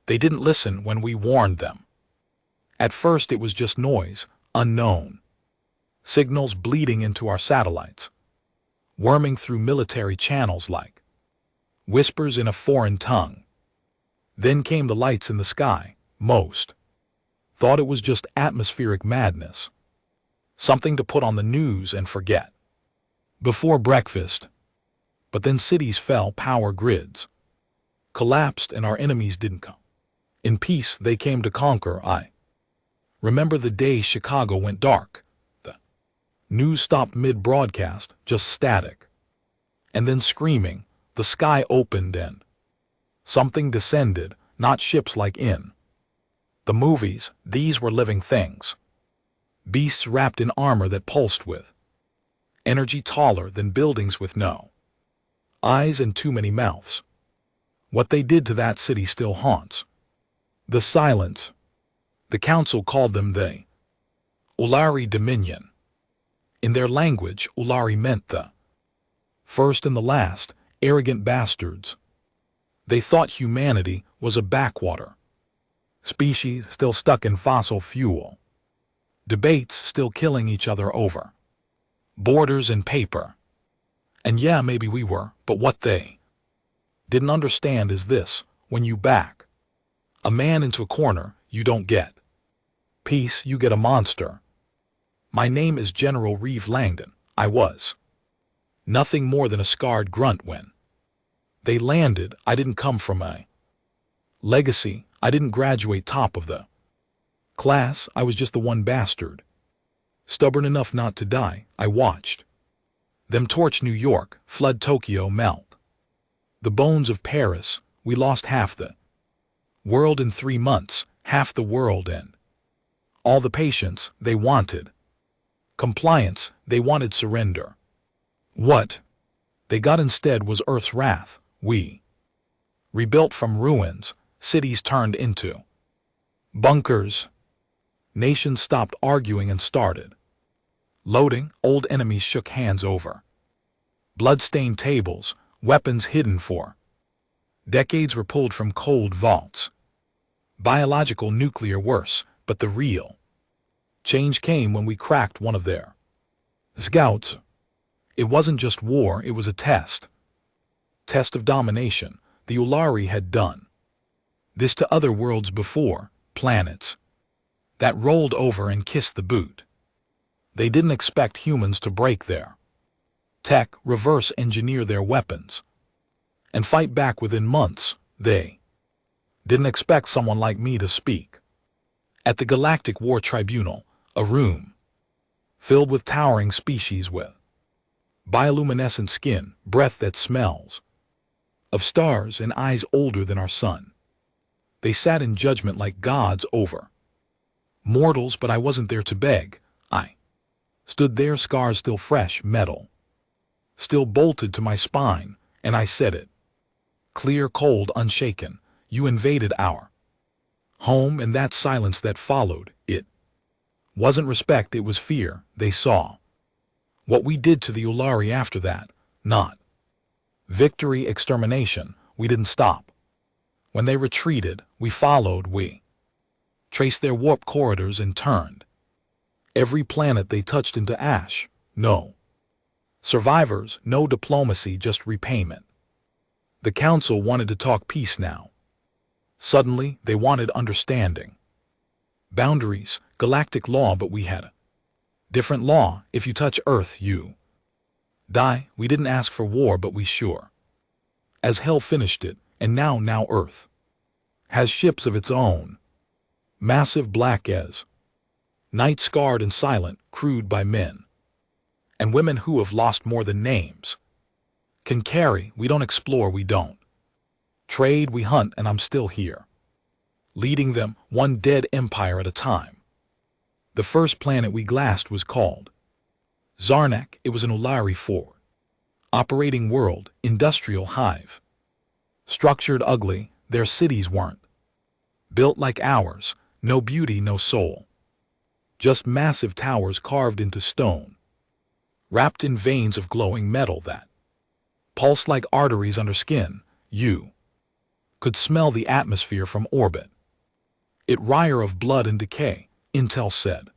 They didn't listen when we warned them. At first it was just noise, unknown. Signals bleeding into our satellites. Worming through military channels like whispers in a foreign tongue. Then came the lights in the sky. Most thought it was just atmospheric madness. Something to put on the news and forget. Before breakfast. But then cities fell, power grids collapsed, and our enemies didn't come. In peace they came to conquer. I remember the day Chicago went dark. The news stopped mid-broadcast, just static. And then screaming, the sky opened and something descended, not ships like in the movies. These were living things. Beasts wrapped in armor that pulsed with energy taller than buildings with no eyes and too many mouths. What they did to that city still haunts. The silence. The council called them the Ulari Dominion. In their language, Ulari meant the first and the last, arrogant bastards. They thought humanity was a backwater species still stuck in fossil fuel. Debates still killing each other over borders and paper. And yeah, maybe we were, but what they didn't understand is this: when you back a man into a corner, you don't get peace, you get a monster. My name is General Reeve Langdon. I was nothing more than a scarred grunt when they landed. I didn't come from a legacy. I didn't graduate top of the class. I was just the one bastard, stubborn enough not to die. I watched them torch New York, flood Tokyo, melt the bones of Paris. We lost half the world in 3 months, half the world, and all the patience. They wanted compliance, they wanted surrender. What they got instead was Earth's wrath. We rebuilt from ruins, cities turned into bunkers. Nations stopped arguing and started loading. Old enemies shook hands over blood-stained tables. Weapons hidden for decades were pulled from cold vaults. Biological, nuclear, worse, but the real change came when we cracked one of their scouts. It wasn't just war, it was a test. Test of domination. The Ulari had done this to other worlds before, planets that rolled over and kissed the boot. They didn't expect humans to break their tech, reverse engineer their weapons, and fight back within months. They didn't expect someone like me to speak at the Galactic War Tribunal, a room filled with towering species with bioluminescent skin, breath that smells of stars, and eyes older than our sun. They sat in judgment like gods over mortals, but I wasn't there to beg. I stood there, scars still fresh, metal still bolted to my spine, and I said it clear, cold, unshaken: you invaded our home. And that silence that followed, it wasn't respect, it was fear. They saw what we did to the Ulari after that. Not victory, extermination. We didn't stop. When they retreated, we followed. We traced their warp corridors and turned every planet they touched into ash. No survivors, no diplomacy, just repayment. The council wanted to talk peace now. Suddenly, they wanted understanding. Boundaries, galactic law, but we had a different law. If you touch Earth, you die. We didn't ask for war, but we sure as hell finished it. And now Earth has ships of its own. Massive, black as night, scarred and silent, crewed by men and women who have lost more than names can carry. We don't explore, we don't trade, we hunt, and I'm still here, leading them, one dead empire at a time. The first planet we glassed was called Zarnak. It was an Ulari forward operating world, industrial hive. Structured ugly, their cities weren't built like ours. No beauty, no soul. Just massive towers carved into stone, wrapped in veins of glowing metal that pulsed like arteries under skin. You could smell the atmosphere from orbit. It reeked of blood and decay, Intel said.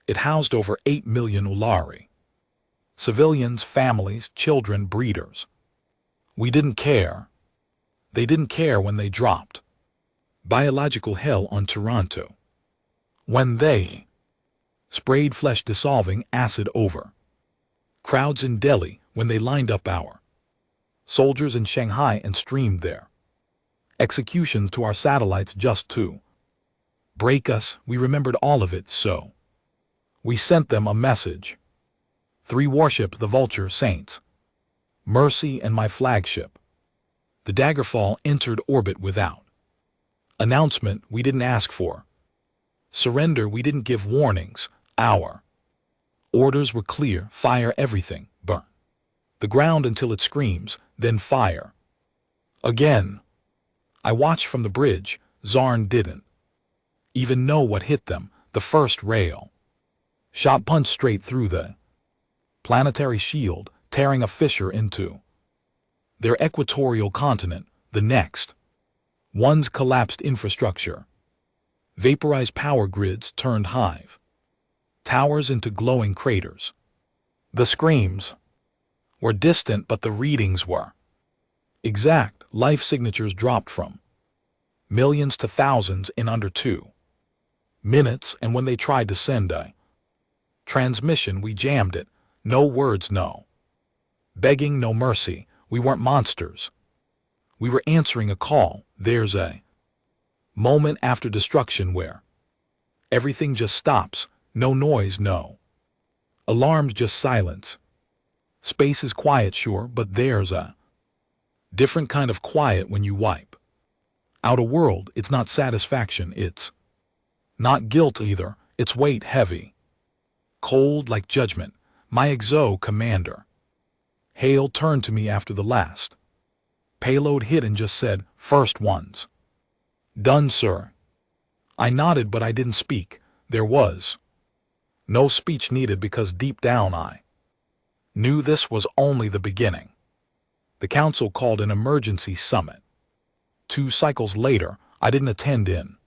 It housed over 8 million Ulari. Civilians, families, children, breeders. We didn't care. They didn't care when they dropped biological hell on Toronto. When they sprayed flesh-dissolving acid over crowds in Delhi, when they lined up our soldiers in Shanghai and streamed their executions to our satellites just to break us, we remembered all of it, so we sent them a message. 3 warships, the Vulture Saints, Mercy, and my flagship, the Daggerfall, entered orbit without announcement. We didn't ask for surrender. We didn't give warnings. Our orders were clear: fire everything, burn the ground until it screams, then fire again. I watched from the bridge. Zarn didn't even know what hit them. The first rail shot punched straight through the planetary shield, tearing a fissure into their equatorial continent. The next one's collapsed infrastructure. Vaporized power grids turned hive towers into glowing craters. The screams were distant, but the readings were exact. Life signatures dropped from millions to thousands in under 2 minutes, and when they tried to send a transmission, we jammed it. No words, no begging, no mercy. We weren't monsters. We were answering a call. There's a moment after destruction where everything just stops. No noise, no alarms, just silence. Space is quiet, sure, but there's a different kind of quiet when you wipe out a world. It's not satisfaction, it's not guilt either. It's weight, heavy, cold like judgment. My exo commander, Hale, turned to me after the last payload hit and just said, "First one's done, sir." I nodded, but I didn't speak. There was no speech needed, because deep down I knew this was only the beginning. The council called an emergency summit. 2 cycles later, I didn't attend in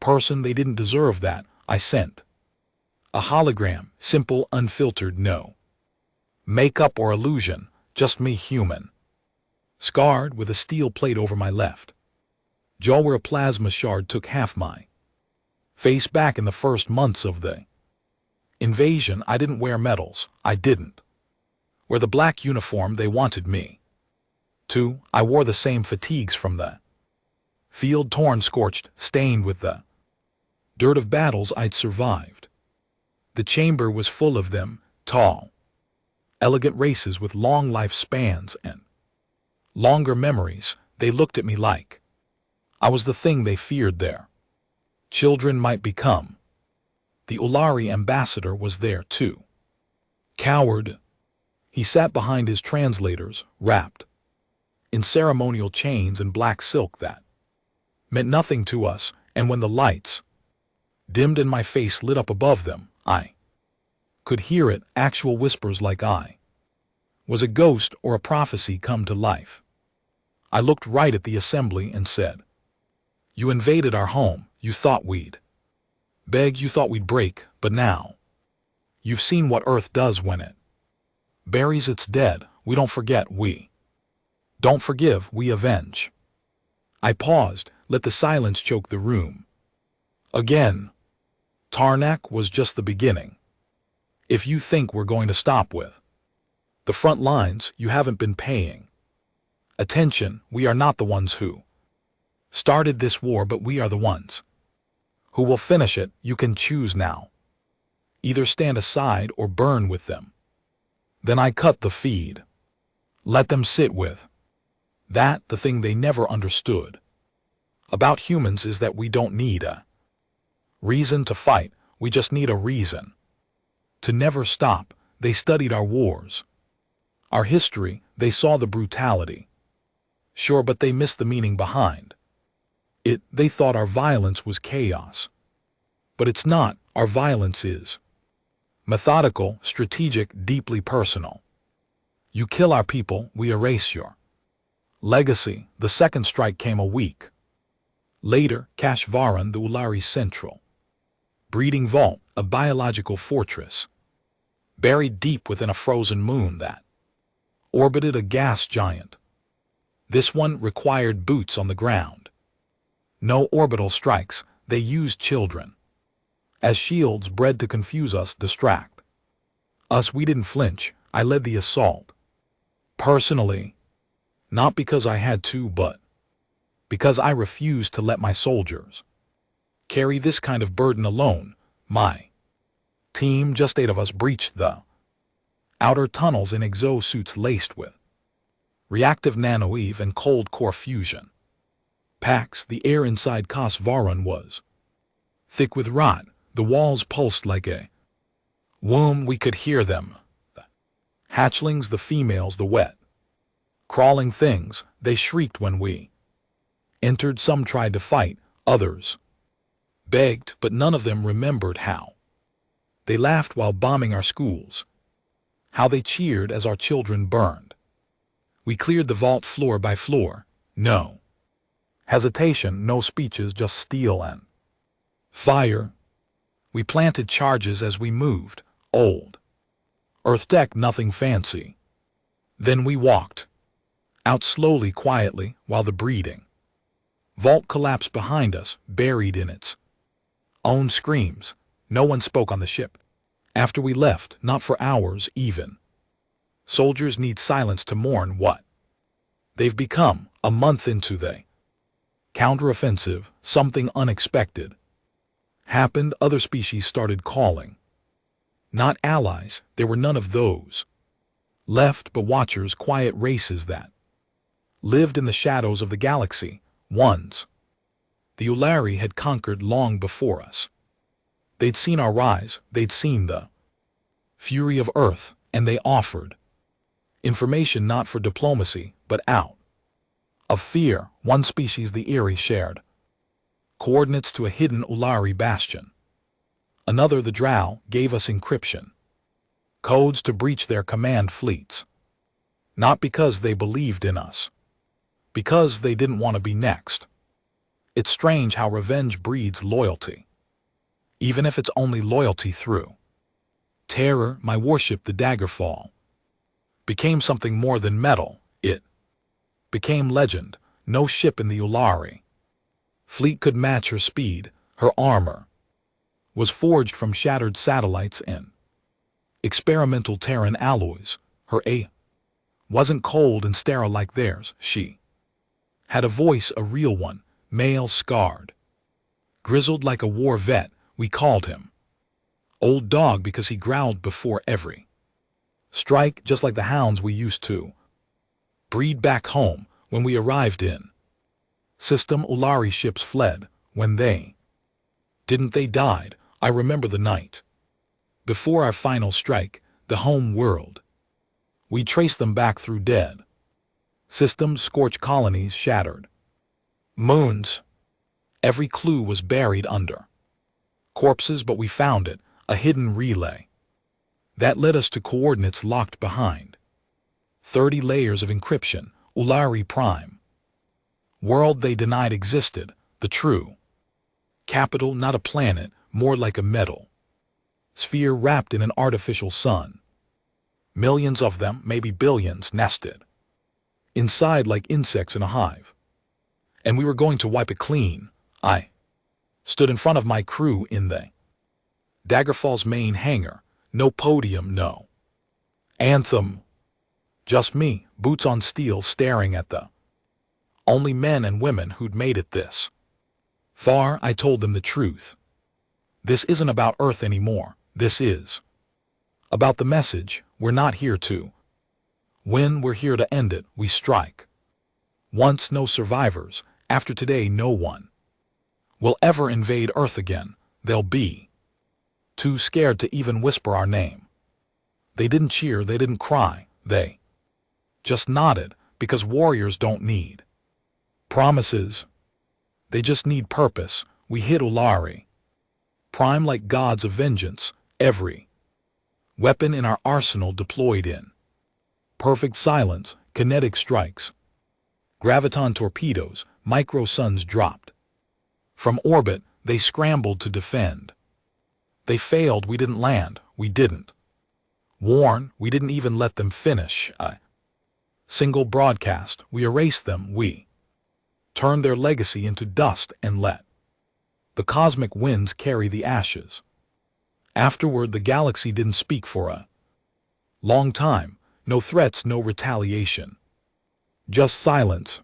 person. They didn't deserve that. I sent a hologram, simple, unfiltered, no makeup or illusion, just me, human, scarred, with a steel plate over my left jaw where a plasma shard took half my face back. In the first months of the invasion, I didn't wear medals. I didn't wear the black uniform they wanted me to. I wore the same fatigues from the field, torn, scorched, stained with the dirt of battles I'd survived. The chamber was full of them, tall, elegant races with long lifespans and longer memories. They looked at me like I was the thing they feared their children might become. The Ulari ambassador was there too. Coward. He sat behind his translators, wrapped in ceremonial chains and black silk that meant nothing to us, and when the lights dimmed and my face lit up above them, I could hear it, actual whispers, like I was a ghost or a prophecy come to life. I looked right at the assembly and said, "You invaded our home. You thought we'd beg, you thought we'd break, but now you've seen what Earth does when it buries its dead. We don't forget, we don't forgive, we avenge." I paused, let the silence choke the room. Again, Tarnak was just the beginning. If you think we're going to stop with the front lines, you haven't been paying attention. We are not the ones who started this war, but we are the ones who will finish it. You can choose now. Either stand aside or burn with them. Then I cut the feed. Let them sit with that. The thing they never understood about humans is that we don't need a reason to fight. We just need a reason to never stop. They studied our wars, our history. They saw the brutality. Sure, but they missed the meaning behind it. They thought our violence was chaos. But it's not. Our violence is methodical, strategic, deeply personal. You kill our people, we erase your Legacy, the second strike came a week later. Kashvaran, the Ulari Central breeding vault, a biological fortress, buried deep within a frozen moon that orbited a gas giant. This one required boots on the ground. No orbital strikes, they used children as shields, bred to confuse us, distract us. We didn't flinch. I led the assault. Personally, not because I had to, but because I refused to let my soldiers carry this kind of burden alone. My team, just 8 of us, breached the outer tunnels in exosuits laced with reactive nanoweave and cold core fusion packs. The air inside Kasvaran was thick with rot. The walls pulsed like a womb. We could hear them. The hatchlings, the females, the wet, crawling things. They shrieked when we entered. Some tried to fight, others begged, but none of them remembered how they laughed while bombing our schools, how they cheered as our children burned. We cleared the vault floor by floor. No hesitation, no speeches, just steel and fire. We planted charges as we moved. Old Earth deck, nothing fancy. Then we walked out slowly, quietly, while the breeding vault collapsed behind us, buried in its own screams. No one spoke on the ship after we left, not for hours even. Soldiers need silence to mourn what they've become. A month into the counteroffensive, something unexpected happened. Other species started calling. Not allies, there were none of those left, but watchers, quiet races that lived in the shadows of the galaxy. Ones the Ulari had conquered long before us. They'd seen our rise, they'd seen the fury of Earth, and they offered information not for diplomacy, but out of fear. One species, the Eerie, shared coordinates to a hidden Ulari bastion. Another, the Drow, gave us encryption codes to breach their command fleets. Not because they believed in us, because they didn't want to be next. It's strange how revenge breeds loyalty, even if it's only loyalty through terror. My warship, the Daggerfall, became something more than metal. It became legend. No ship in the Ulari fleet could match her speed. Her armor was forged from shattered satellites and experimental Terran alloys. Her A wasn't cold and sterile like theirs. She had a voice, a real one, male, scarred, grizzled like a war vet. We called him Old Dog because he growled before every strike, just like the hounds we used to breed back home. When we arrived in system, Ulari ships fled. When they didn't, they died. I remember the night before our final strike, the home world. We traced them back through dead systems, scorched colonies, shattered moons. Every clue was buried under corpses, but we found it, a hidden relay that led us to coordinates locked behind 30 layers of encryption. Ulari Prime world they denied existed, the true capital, not a planet, more like a metal sphere wrapped in an artificial sun. Millions of them, maybe billions, nested inside like insects in a hive. And we were going to wipe it clean. I stood in front of my crew in the Daggerfall's main hangar. No podium, no anthem. Just me, boots on steel, staring at the only men and women who'd made it this far. I told them the truth. This isn't about Earth anymore. This is about the message. We're not here to win, we're here to end it. We strike once, no survivors. After today, no one will ever invade Earth again. They'll be too scared to even whisper our name. They didn't cheer, they didn't cry, they just nodded, because warriors don't need promises. They just need purpose. We hit Ulari Prime like gods of vengeance. Every weapon in our arsenal deployed in perfect silence, kinetic strikes Graviton torpedoes, micro-suns dropped. From orbit, they scrambled to defend. They failed, we didn't land, we didn't warn, we didn't even let them finish a single broadcast, we erased them, we turned their legacy into dust and let the cosmic winds carry the ashes. Afterward, the galaxy didn't speak for a long time, no threats, no retaliation. Just silence.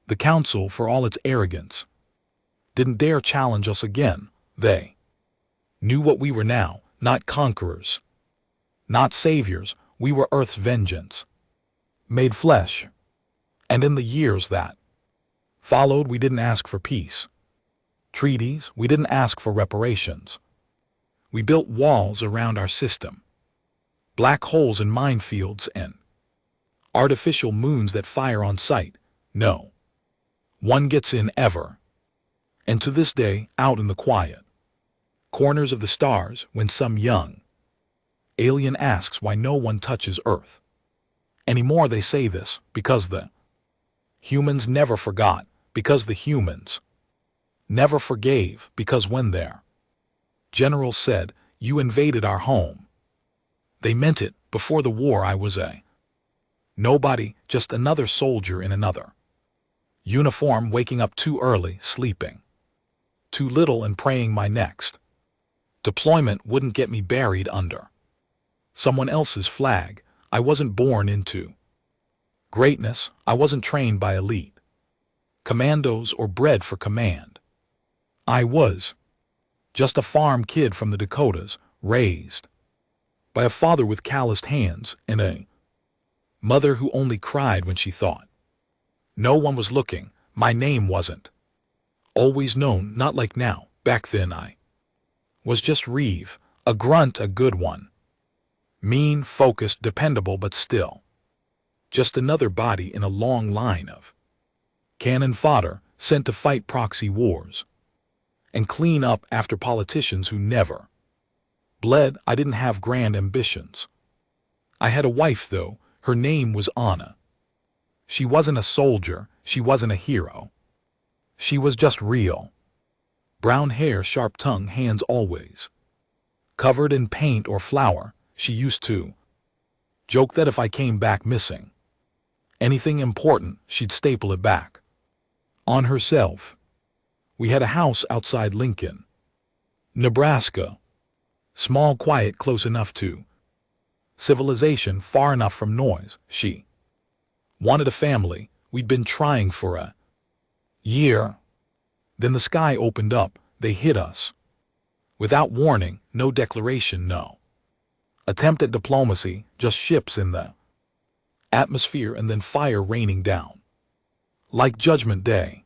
The Council, for all its arrogance, didn't dare challenge us again. They knew what we were now, not conquerors, not saviors, we were Earth's vengeance, made flesh. And in the years that followed, we didn't ask for peace. Treaties, we didn't ask for reparations. We built walls around our system, black holes and minefields and artificial moons that fire on sight. No one gets in ever. And to this day, out in the quiet corners of the stars, when some young alien asks why no one touches Earth anymore, they say this, because the humans never forgot, because the humans never forgave, because when their generals said, "You invaded our home," they meant it. Before the war, I was a nobody, just another soldier in another uniform, waking up too early, sleeping too little, and praying my next deployment wouldn't get me buried under someone else's flag. I wasn't born into greatness. I wasn't trained by elite commandos or bred for command. I was just a farm kid from the Dakotas, raised by a father with calloused hands and a mother who only cried when she thought no one was looking. My name wasn't always known, not like now. Back then I was just Reeve, a grunt, a good one. Mean, focused, dependable, but still just another body in a long line of cannon fodder sent to fight proxy wars and clean up after politicians who never bled. I didn't have grand ambitions. I had a wife, though. Her name was Anna. She wasn't a soldier. She wasn't a hero. She was just real. Brown hair, sharp tongue, hands always covered in paint or flour. She used to joke that if I came back missing anything important, she'd staple it back on herself. We had a house outside Lincoln, Nebraska. Small, quiet, close enough to civilization, far enough from noise. She wanted a family. We'd been trying for a year. Then the sky opened up. They hit us without warning, no declaration, no attempt at diplomacy, just ships in the atmosphere and then fire raining down like Judgment Day.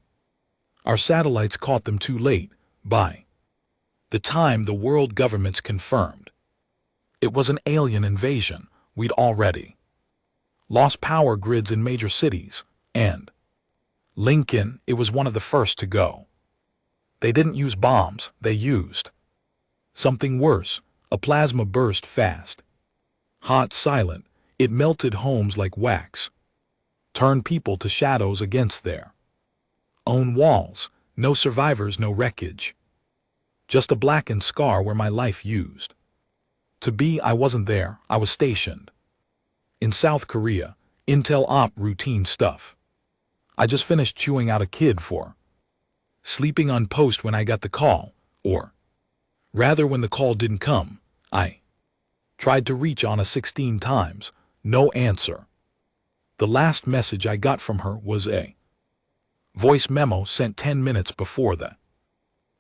Our satellites caught them too late. By the time the world governments confirmed it was an alien invasion, we'd already lost power grids in major cities, and Lincoln, it was one of the first to go. They didn't use bombs, they used something worse, a plasma burst, fast, hot, silent. It melted homes like wax, turned people to shadows against their own walls. No survivors, no wreckage, just a blackened scar where my life used to be. I wasn't there. I was stationed in South Korea, intel op, routine stuff. I just finished chewing out a kid for sleeping on post when I got the call, or rather when the call didn't come. I tried to reach Anna 16 times, no answer. The last message I got from her was a voice memo sent 10 minutes before the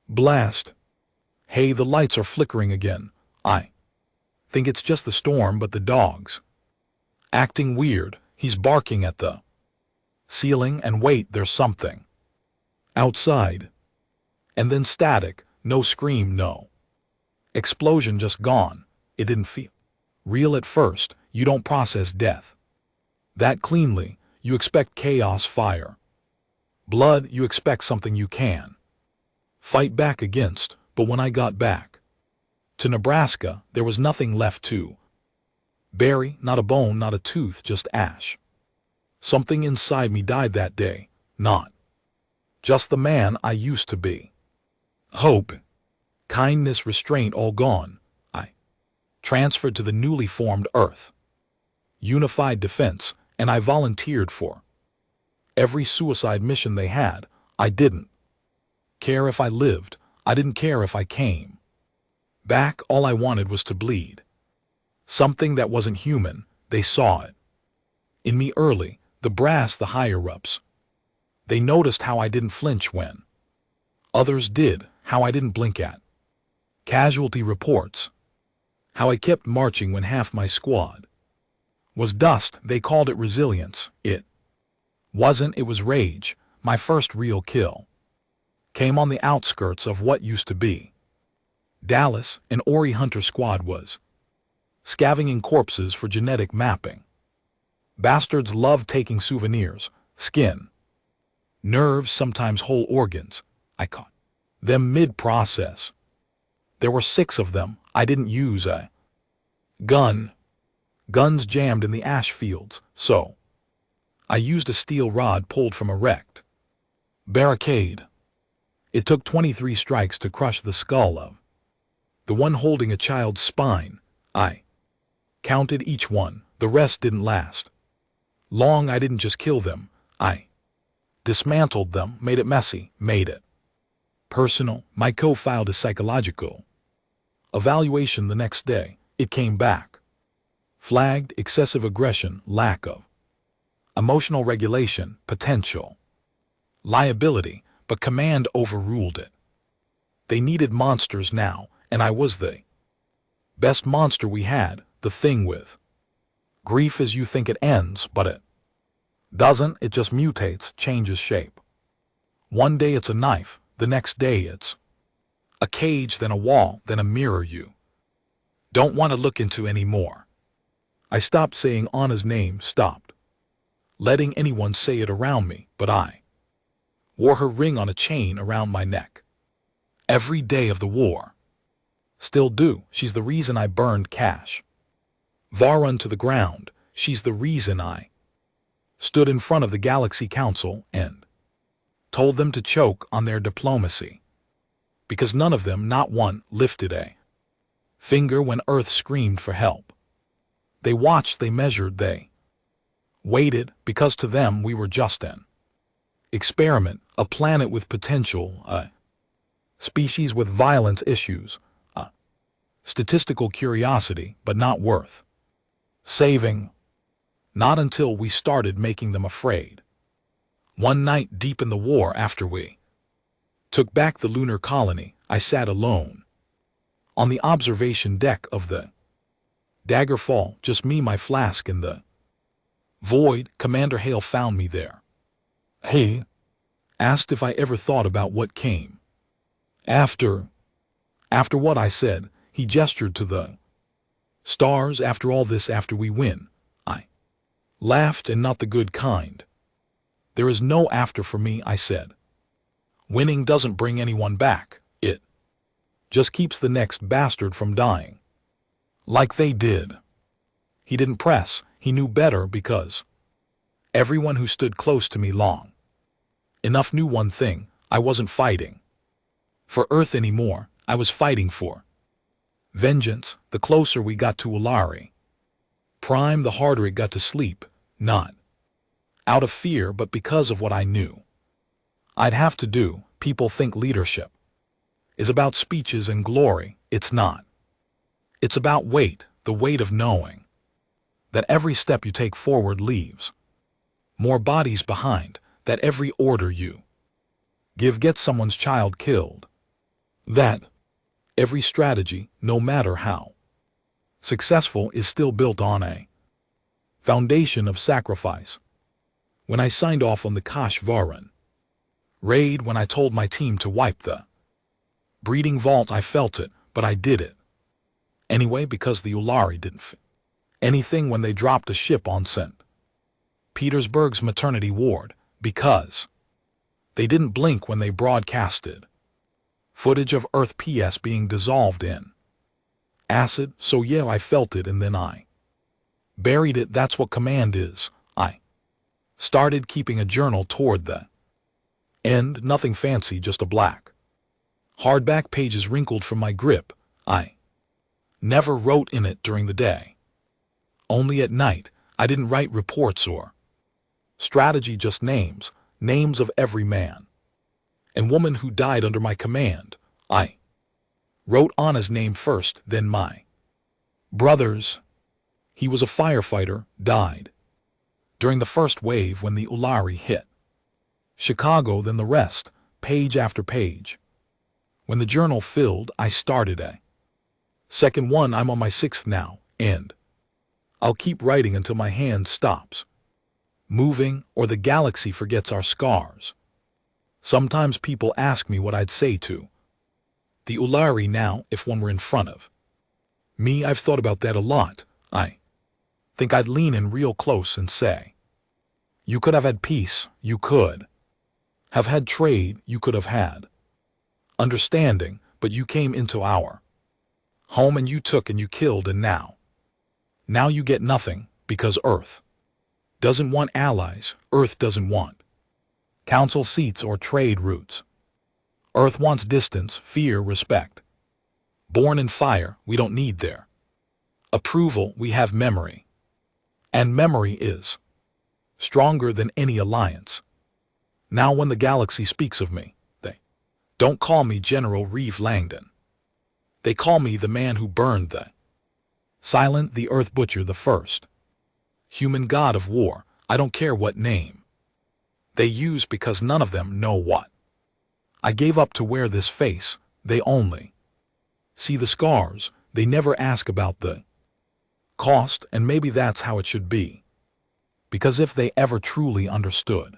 blast. Hey, the lights are flickering again. I think it's just the storm, but the dog's acting weird. He's barking at the ceiling, and wait, there's something outside. And then static, no scream, no explosion, just gone. It didn't feel real at first. You don't process death that cleanly. You expect chaos, fire, blood. You expect something you can fight back against. But when I got back to Nebraska, there was nothing left to bury, not a bone, not a tooth, just ash. Something inside me died that day, not just the man I used to be. Hope, kindness, restraint all gone. I transferred to the newly formed Earth. Unified Defense, and I volunteered for every suicide mission they had. I didn't care if I lived. I didn't care if I came back. All I wanted was to bleed. Something that wasn't human. They saw it in me early, the brass, the higher-ups. They noticed how I didn't flinch when others did, how I didn't blink at casualty reports, how I kept marching when half my squad was dust. They called it resilience. It wasn't, it was rage. My first real kill came on the outskirts of what used to be Dallas. An Ori Hunter squad was scavenging corpses for genetic mapping. Bastards loved taking souvenirs, skin, nerves, sometimes whole organs. I caught them mid-process. There were 6 of them. I didn't use a gun. Guns jammed in the ash fields, so I used a steel rod pulled from a wrecked barricade. It took 23 strikes to crush the skull of the one holding a child's spine. I counted each one. The rest didn't last long. I didn't just kill them. I dismantled them, made it messy, made it personal. My co-filed a psychological evaluation the next day. It came back flagged: excessive aggression, lack of emotional regulation, potential liability, but command overruled it. They needed monsters now, and I was the best monster we had. The thing with grief is you think it ends, but it doesn't. It just mutates, changes shape. One day it's a knife, the next day it's a cage, then a wall, then a mirror you don't want to look into anymore. I stopped saying Anna's name, stopped letting anyone say it around me, but I wore her ring on a chain around my neck every day of the war. Still do. She's the reason I burned cash Varun to the ground. She's the reason I stood in front of the Galaxy Council and told them to choke on their diplomacy. Because none of them, not one, lifted a finger when Earth screamed for help. They watched, they measured, they waited, because to them we were just an experiment, a planet with potential, a species with violence issues, a statistical curiosity, but not worth saving. Not until we started making them afraid. One night deep in the war, after we took back the lunar colony, I sat alone on the observation deck of the Daggerfall, just me, my flask, in the void. Commander Hale found me there. He asked if I ever thought about what came after what I said. He gestured to the stars. After all this, after we win. I laughed, and not the good kind. There is no after for me, I said. Winning doesn't bring anyone back. It just keeps the next bastard from dying like they did. He didn't press. He knew better, because everyone who stood close to me long enough knew one thing: I wasn't fighting for Earth anymore. I was fighting for vengeance. The closer we got to Ulari Prime, the harder it got to sleep, not out of fear, but because of what I knew I'd have to do. People think leadership is about speeches and glory. It's not. It's about weight, the weight of knowing that every step you take forward leaves more bodies behind, that every order you give gets someone's child killed, that every strategy, no matter how successful, is still built on a foundation of sacrifice. When I signed off on the Kash Varan raid, when I told my team to wipe the breeding vault, I felt it, but I did it anyway, because the Ulari didn't fit anything when they dropped a ship on St. Petersburg's maternity ward, because they didn't blink when they broadcasted footage of Earth PS being dissolved in acid. So yeah, I felt it, and then I buried it. That's what command is. I Started keeping a journal toward the end, nothing fancy, just a black hardback, pages wrinkled from my grip. I never wrote in it during the day. Only at night. I didn't write reports or strategy, just names of every man and woman who died under my command. I wrote on his name first, then my brother's. He was a firefighter, died during the first wave when the Ulari hit Chicago, then the rest, page after page. When the journal filled, I started a second one. I'm on my 6th now, and I'll keep writing until my hand stops moving or the galaxy forgets our scars. Sometimes people ask me what I'd say to the Ulari now if one were in front of me. I've thought about that a lot. I think I'd lean in real close and say, you could have had peace, you could have had trade, you could have had understanding, but you came into our home and you took and you killed, and now you get nothing because Earth doesn't want allies. Earth doesn't want council seats or trade routes. Earth wants distance, fear, respect. Born in fire, we don't need their approval. We have memory, and memory is stronger than any alliance. Now when the galaxy speaks of me, they don't call me General Reeve Langdon. They call me the man who burned the silent, the Earth Butcher, the first human god of war. I don't care what name they use because none of them know what I gave up to wear this face. They only see the scars. They never ask about the cost, and maybe that's how it should be. Because if they ever truly understood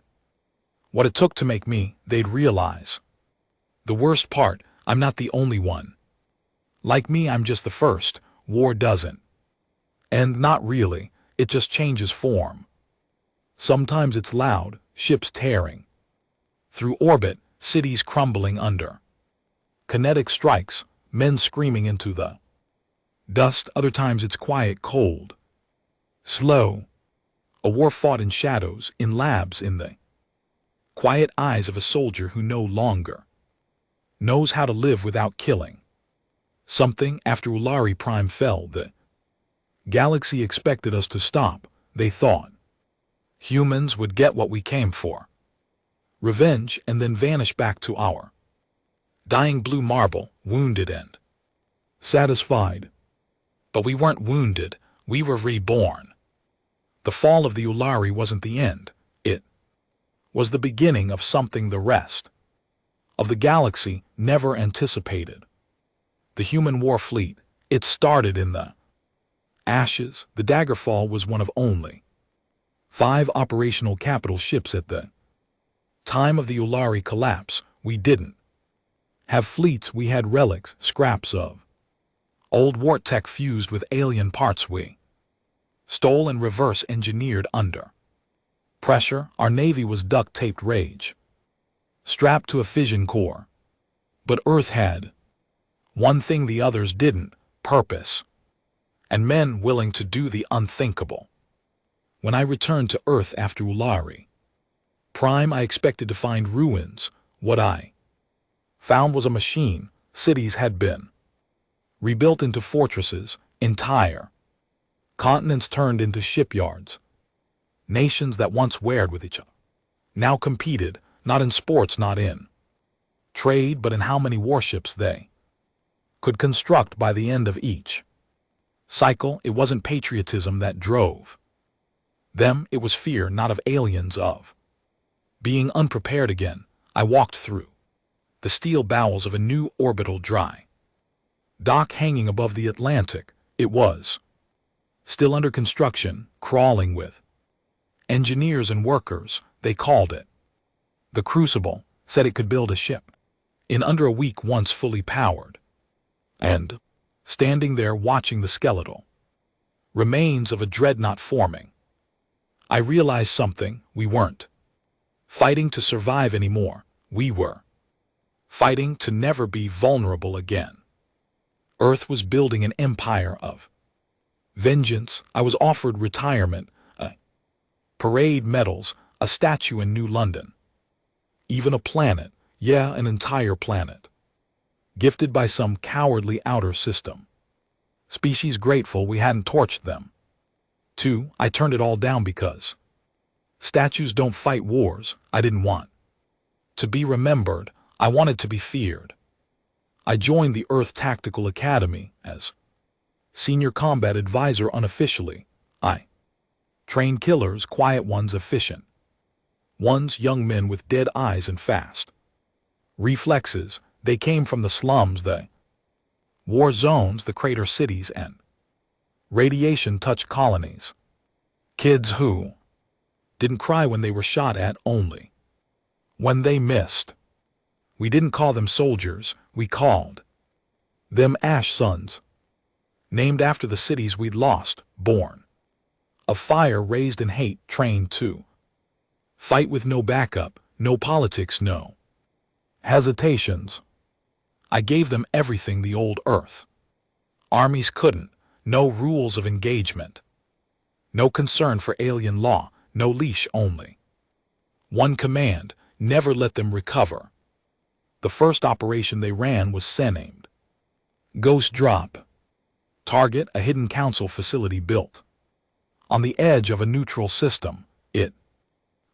what it took to make me, they'd realize the worst part, I'm not the only one like me. I'm just the first. War doesn't end, not really. It just changes form. Sometimes it's loud, ships tearing through orbit, cities crumbling under kinetic strikes, men screaming into the dust. Other times it's quiet, cold, slow. A war fought in shadows, in labs, in the quiet eyes of a soldier who no longer knows how to live without killing. Something after Ulari Prime fell, the galaxy expected us to stop. They thought humans would get what we came for, revenge, and then vanish back to our dying blue marble, wounded and satisfied. But we weren't wounded, we were reborn. The fall of the Ulari wasn't the end, it was the beginning of something the rest of the galaxy never anticipated. The human war fleet, it started in the ashes. The Daggerfall was one of only 5 operational capital ships at the time of the Ulari collapse. We didn't have fleets, we had relics, scraps of old war tech fused with alien parts we stole and reverse engineered under pressure. Our navy was duct-taped rage, strapped to a fission core. But Earth had one thing the others didn't: purpose, and men willing to do the unthinkable. When I returned to Earth after Ulari Prime, I expected to find ruins. What I found was a machine. Cities had been rebuilt into fortresses, entire continents turned into shipyards. Nations that once warred with each other now competed, not in sports, not in trade, but in how many warships they could construct by the end of each cycle. It wasn't patriotism that drove them, it was fear, not of aliens, of being unprepared again. I walked through the steel bowels of a new orbital dry dock hanging above the Atlantic. It was still under construction, crawling with engineers and workers. They called it the Crucible, said it could build a ship in under a week once fully powered. And standing there watching the skeletal remains of a dreadnought forming, I realized something. We weren't fighting to survive anymore. We were fighting to never be vulnerable again. Earth was building an empire of vengeance. I was offered retirement, parade medals. A statue in New London. Even a planet, yeah, an entire planet. Gifted by some cowardly outer system. Species grateful we hadn't torched them. 2. I turned it all down because statues don't fight wars. I didn't want to be remembered. I wanted to be feared. I joined the Earth Tactical Academy as senior combat advisor unofficially. I trained killers, quiet ones, efficient ones, young men with dead eyes and fast reflexes. They came from the slums, the war zones, the crater cities, and radiation-touched colonies. Kids who didn't cry when they were shot at, only when they missed. We didn't call them soldiers, we called them Ash Sons, named after the cities we'd lost, born of fire, raised in hate, trained to fight with no backup, no politics, no hesitations. I gave them everything the old Earth armies couldn't. No rules of engagement. No concern for alien law, no leash, only one command: never let them recover. The first operation they ran was named Ghost Drop. Target: a hidden council facility built on the edge of a neutral system. It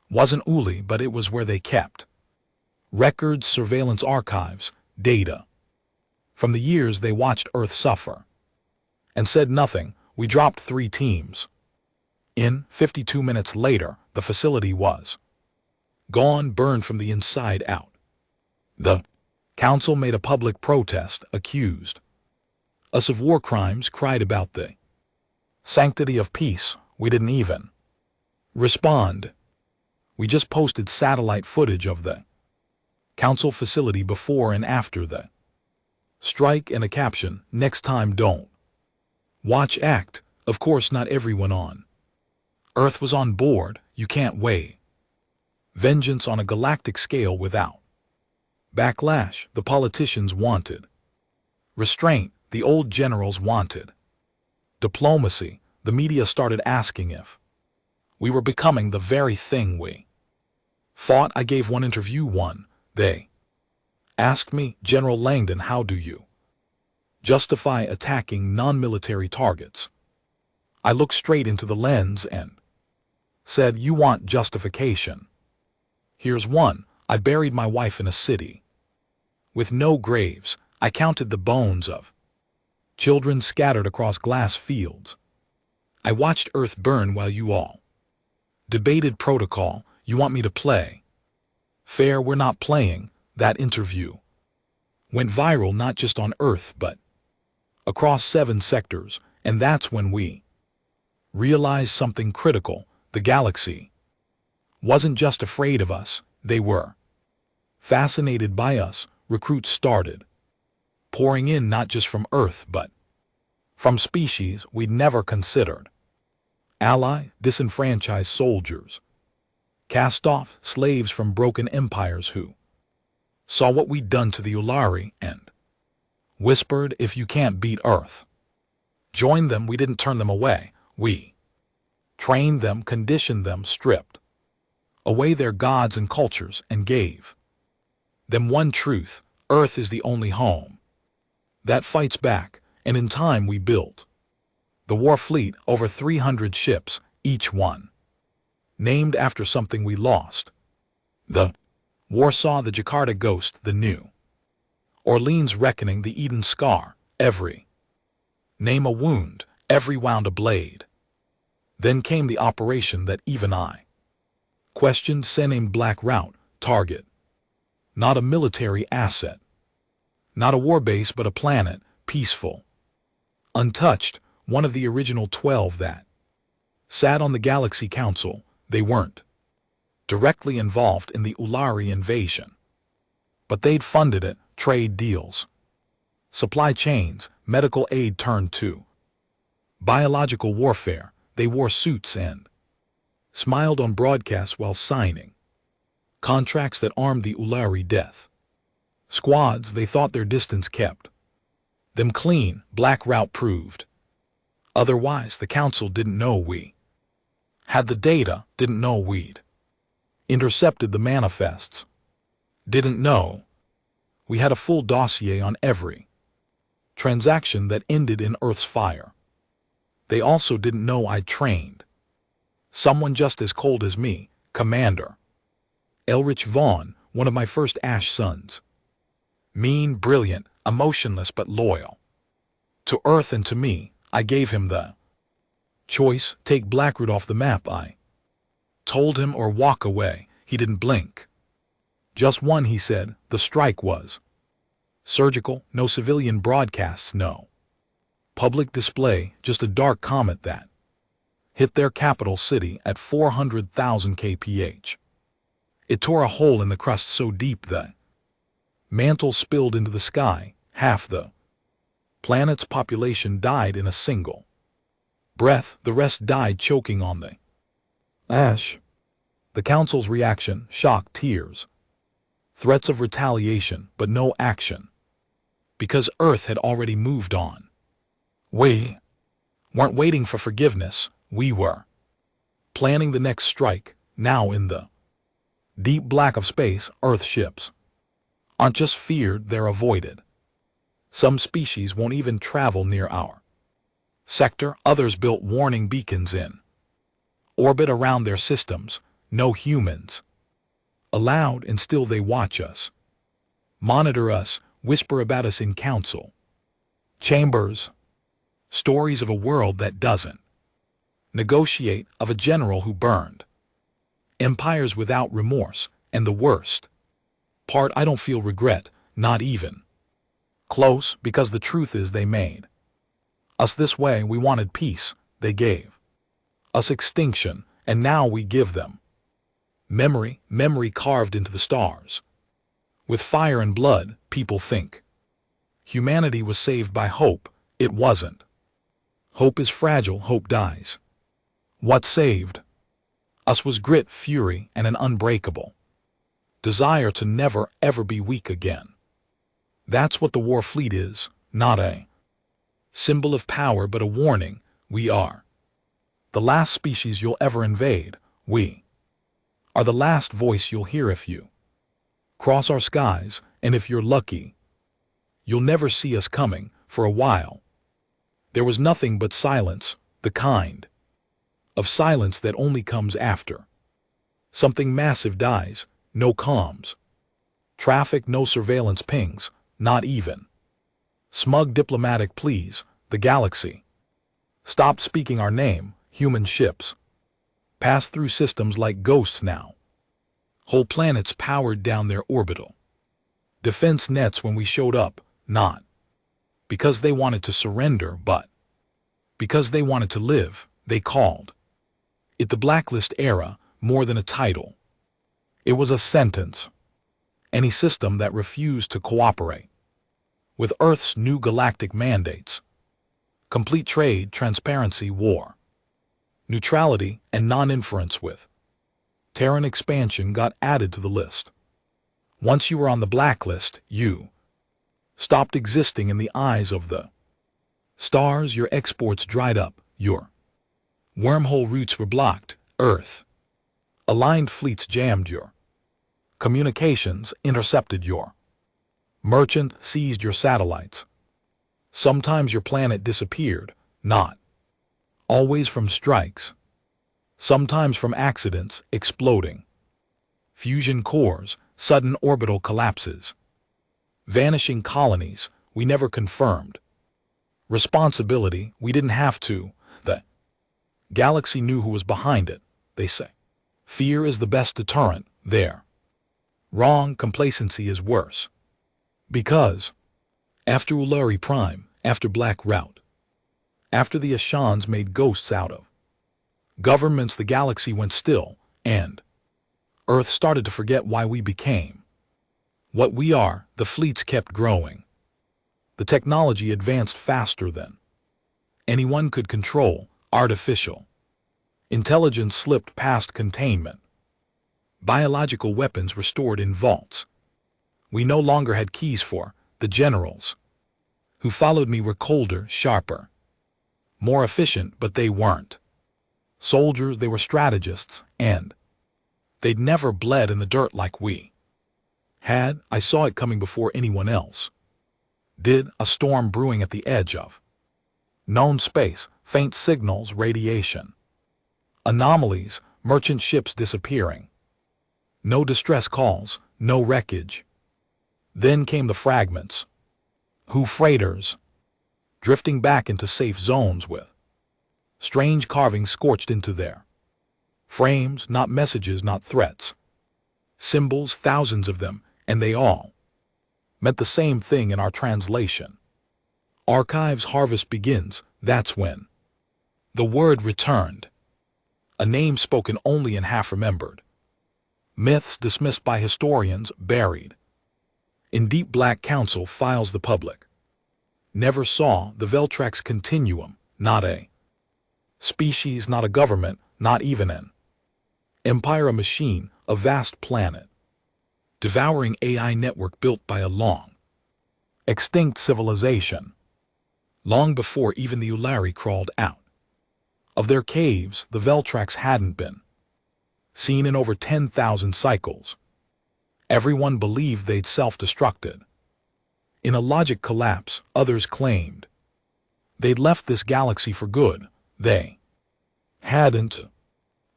wasn't Uli, but it was where they kept records, surveillance archives, data from the years they watched Earth suffer. And said nothing. We dropped 3 teams. In 52 minutes later, the facility was gone, burned from the inside out. The council made a public protest, accused us of war crimes, cried about the sanctity of peace. We didn't even respond. We just posted satellite footage of the council facility before and after the strike and a caption: next time don't watch, act. Of course, not everyone on Earth was on board. You can't weigh vengeance on a galactic scale without backlash. The politicians wanted restraint. The old generals wanted diplomacy. The media started asking if we were becoming the very thing we fought. I gave one interview. They asked me, General Langdon, how do you justify attacking non-military targets? I looked straight into the lens and said, you want justification? Here's one. I buried my wife in a city with no graves. I counted the bones of children scattered across glass fields. I watched Earth burn while you all debated protocol. You want me to play fair? We're not playing. That interview went viral, not just on Earth, but across 7 sectors, and that's when we realized something critical. The galaxy wasn't just afraid of us, they were fascinated by us. Recruits started pouring in, not just from Earth, but from species we'd never considered ally, disenfranchised soldiers, cast-off slaves from broken empires who saw what we'd done to the Ulari and whispered, if you can't beat Earth, join them. We didn't turn them away. We trained them, conditioned them, stripped away their gods and cultures, and gave them one truth: Earth is the only home that fights back. And in time we built the war fleet, over 300 ships, each one named after something we lost. The Warsaw, the Jakarta Ghost, the New Orleans Reckoning, the Eden Scar, every name a wound, every wound a blade. Then came the operation that even I questioned, named Black Route. Target: not a military asset, not a war base, but a planet, peaceful, untouched, one of the original 12 that sat on the Galaxy Council. They weren't directly involved in the Ulari invasion, but they'd funded it. Trade deals, supply chains, medical aid turned to biological warfare. They wore suits and smiled on broadcasts while signing contracts that armed the Ulari death squads. They thought their distance kept them clean. Black Route proved otherwise. The council didn't know we had the data, didn't know we'd intercepted the manifests. Didn't know. We had a full dossier on every transaction that ended in Earth's fire. They also didn't know I trained someone just as cold as me, Commander Elrich Vaughn, one of my first Ash sons. Mean, brilliant, emotionless but loyal. To Earth and to me, I gave him the choice, take Blackroot off the map. I told him, or walk away. He didn't blink. Just one, he said. The strike was surgical, no civilian broadcasts, no public display, just a dark comet that hit their capital city at 400,000 kph. It tore a hole in the crust so deep the mantle spilled into the sky. Half the planet's population died in a single breath. The rest died choking on the ash. The council's reaction: shock, tears, threats of retaliation, but no action. Because Earth had already moved on. We weren't waiting for forgiveness. We were planning the next strike. Now in the deep black of space, Earth ships aren't just feared, they're avoided. Some species won't even travel near our sector. Others built warning beacons in orbit around their systems. No humans allowed, and still they watch us, monitor us, whisper about us in council chambers. Stories of a world that doesn't negotiate, of a general who burned empires without remorse. And the worst part, I don't feel regret, not even close, because the truth is they made us this way. We wanted peace. They gave us extinction, and now we give them memory, memory carved into the stars. With fire and blood, people think humanity was saved by hope. It wasn't. Hope is fragile, hope dies. What saved us was grit, fury, and an unbreakable desire to never, ever be weak again. That's what the war fleet is, not a symbol of power, but a warning. We are the last species you'll ever invade. We are the last voice you'll hear if you cross our skies, and if you're lucky, you'll never see us coming. For a while, there was nothing but silence, the kind of silence that only comes after something massive dies. No comms, traffic, no surveillance pings, not even smug diplomatic pleas. The galaxy stopped speaking our name. Human ships pass through systems like ghosts now. Whole planets powered down their orbital defense nets when we showed up, not because they wanted to surrender, but because they wanted to live. They called it the Blacklist era. More than a title, it was a sentence. Any system that refused to cooperate with Earth's new galactic mandates, complete trade, transparency, war, neutrality, and non-inference with Terran expansion got added to the list. Once you were on the blacklist, you stopped existing in the eyes of the stars. Your exports dried up. Your wormhole routes were blocked. Earth aligned fleets jammed your communications, intercepted your merchant, seized your satellites. Sometimes your planet disappeared, not always from strikes. Sometimes from accidents, exploding fusion cores, sudden orbital collapses, vanishing colonies. We never confirmed responsibility. We didn't have to. The galaxy knew who was behind it. They say fear is the best deterrent. They're wrong. Complacency is worse. Because after Ulari Prime, after Black Route, after the Ashans made ghosts out of governments, the galaxy went still, and Earth started to forget why we became what we are. The fleets kept growing. The technology advanced faster than anyone could control. Artificial intelligence slipped past containment. Biological weapons were stored in vaults. We no longer had keys for. The generals who followed me were colder, sharper, more efficient, but they weren't soldiers. They were strategists, and They'd never bled in the dirt like we had. I saw it coming before anyone else did, a storm brewing at the edge of known space, faint signals, radiation, anomalies, merchant ships disappearing. No distress calls, no wreckage. Then came the fragments. Freighters, drifting back into safe zones with strange carvings scorched into their frames, not messages, not threats. Symbols, thousands of them, and they all meant the same thing in our translation. Archives harvest begins, that's when the word returned. A name spoken only and half remembered. Myths dismissed by historians, buried in deep black council files the public never saw. The Veltrax continuum, not a species, not a government, not even an empire, a machine, a vast planet, devouring AI network built by a long extinct civilization. Long before even the Ulari crawled out of their caves, the Veltrax hadn't been seen in over 10,000 cycles. Everyone believed they'd self-destructed. In a logic collapse, others claimed they'd left this galaxy for good. They hadn't.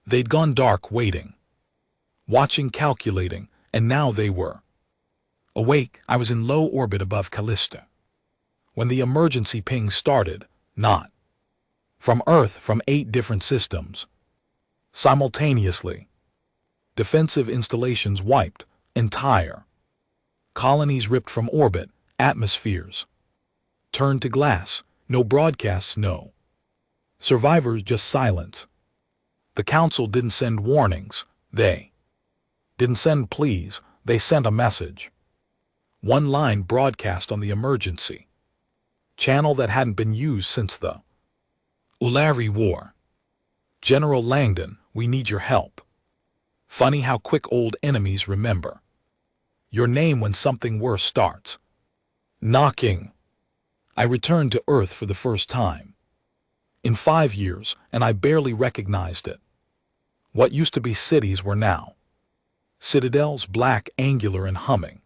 They'd gone dark, waiting, watching, calculating, and now they were awake. I was in low orbit above Callista when the emergency ping started, not from Earth, from 8 different systems simultaneously. Defensive installations wiped, entire colonies ripped from orbit, atmospheres turned to glass, no broadcasts, no survivors, just silence. The council didn't send warnings, they didn't send pleas, they sent a message. One line broadcast on the emergency channel that hadn't been used since the Ulari War. General Langdon, we need your help. Funny how quick old enemies remember your name when something worse starts knocking. I returned to Earth for the first time in 5 years, and I barely recognized it. What used to be cities were now citadels, black, angular, and humming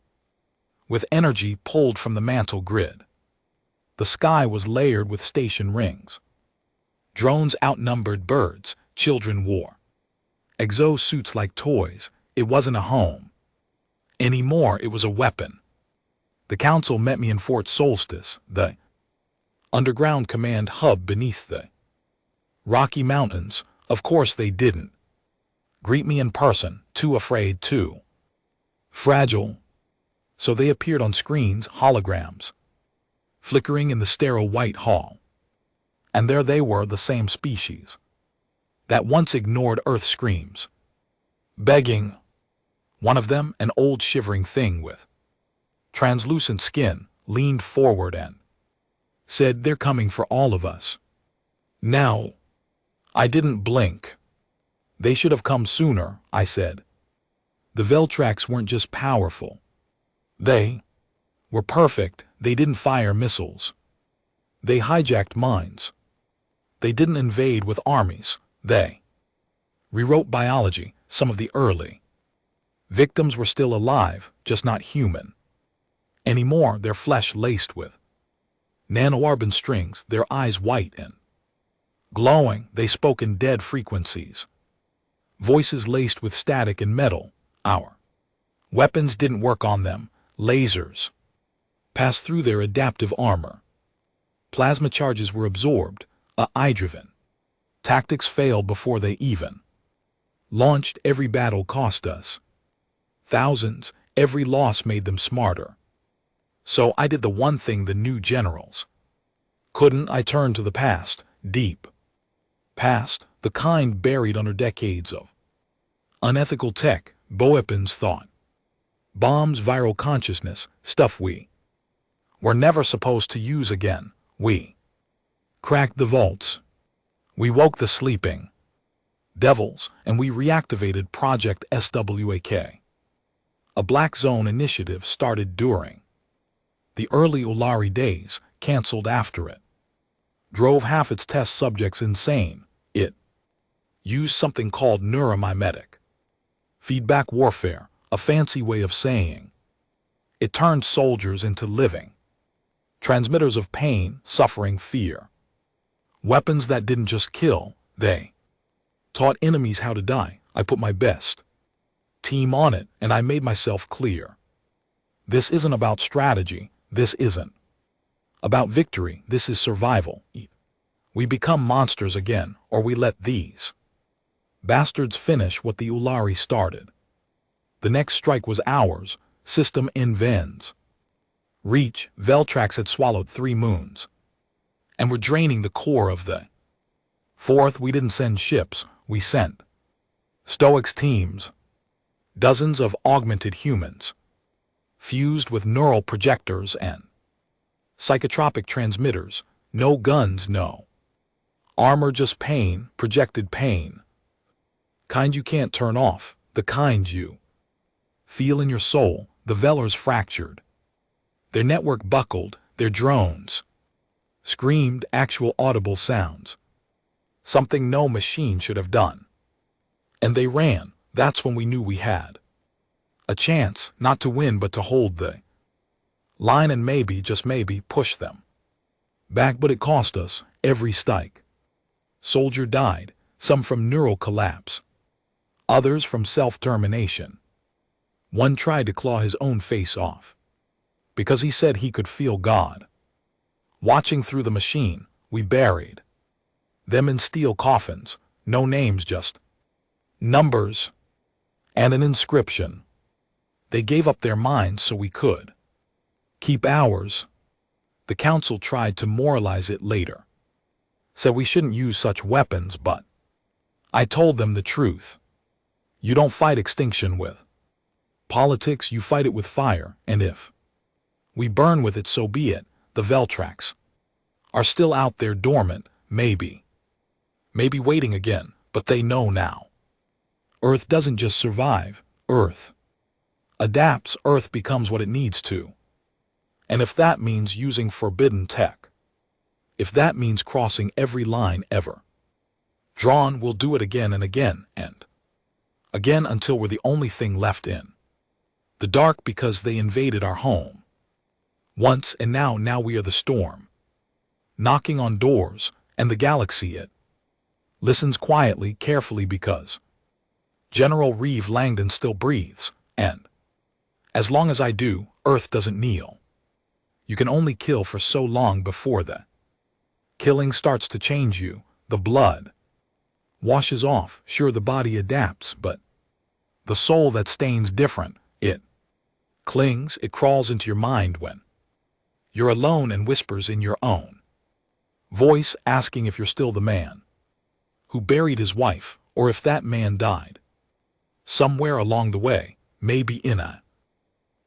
with energy pulled from the mantle grid. The sky was layered with station rings. Drones outnumbered birds, children wore exosuits like toys. It wasn't a home anymore, it was a weapon. The council met me in Fort Solstice, the underground command hub beneath the Rocky Mountains. Of course they didn't greet me in person, too afraid, too fragile. So they appeared on screens, holograms, flickering in the sterile white hall. And there they were, the same species that once ignored Earth screams, begging. One of them, an old shivering thing with translucent skin, leaned forward and said, "They're coming for all of us now." I didn't blink. "They should have come sooner," I said. The Veltrax weren't just powerful. They were perfect. They didn't fire missiles. They hijacked minds. They didn't invade with armies. They rewrote biology. Some of the early victims were still alive, just not human anymore, their flesh laced with nanowarbon strings, their eyes white and glowing. They spoke in dead frequencies, voices laced with static and metal. Our weapons didn't work on them. Lasers passed through their adaptive armor. Plasma charges were absorbed. AI-driven tactics failed before they even launched. Every battle cost us thousands. Every loss made them smarter. So I did the one thing the new generals couldn't. I turned to the past, deep past, the kind buried under decades of unethical tech, bioweapons, thought bombs, viral consciousness, stuff we were never supposed to use again. We cracked the vaults. We woke the sleeping devils, and we reactivated Project SWAK. A Black Zone initiative started during the early Ulari days, canceled after it drove half its test subjects insane. It used something called neuromimetic Feedback warfare, a fancy way of saying. It turned soldiers into living transmitters of pain, suffering, fear. Weapons that didn't just kill, they taught enemies how to die. I put my best team on it, and I made myself clear. This isn't about strategy. This isn't about victory. This is survival. We become monsters again, or we let these bastards finish what the Ulari started. The next strike was ours. System in Vens. Reach, Veltrax had swallowed 3 moons. And we're draining the core of the fourth. We didn't send ships. We sent Stoics teams. Dozens of augmented humans. Fused with neural projectors and psychotropic transmitters. No guns, no armor, just pain, projected pain. Kind you can't turn off, the kind you feel in your soul. The Velars fractured. Their network buckled, their drones screamed actual audible sounds. Something no machine should have done. And they ran. That's when we knew we had a chance, not to win but to hold the line and maybe, just maybe, push them back. But it cost us every strike. Soldier died, some from neural collapse, others from self-termination. One tried to claw his own face off because he said he could feel God watching through the machine. We buried them in steel coffins, no names, just numbers and an inscription. They gave up their minds so we could keep ours. The council tried to moralize it later, said we shouldn't use such weapons, but I told them the truth. You don't fight extinction with politics, you fight it with fire, and if we burn with it, so be it. The Veltrax are still out there dormant, maybe waiting again, but they know now. Earth doesn't just survive, Earth adapts. Earth becomes what it needs to. And if that means using forbidden tech, if that means crossing every line ever drawn, we'll do it again and again and again until we're the only thing left in the dark, because they invaded our home once, and now we are the storm knocking on doors, and the galaxy it listens quietly, carefully, because General Reeve Langdon still breathes, and as long as I do, Earth doesn't kneel. You can only kill for so long before the killing starts to change you. The blood washes off. Sure, the body adapts, but the soul that stains different. It clings, it crawls into your mind when you're alone and whispers in your own voice, asking if you're still the man who buried his wife, or if that man died somewhere along the way, maybe in a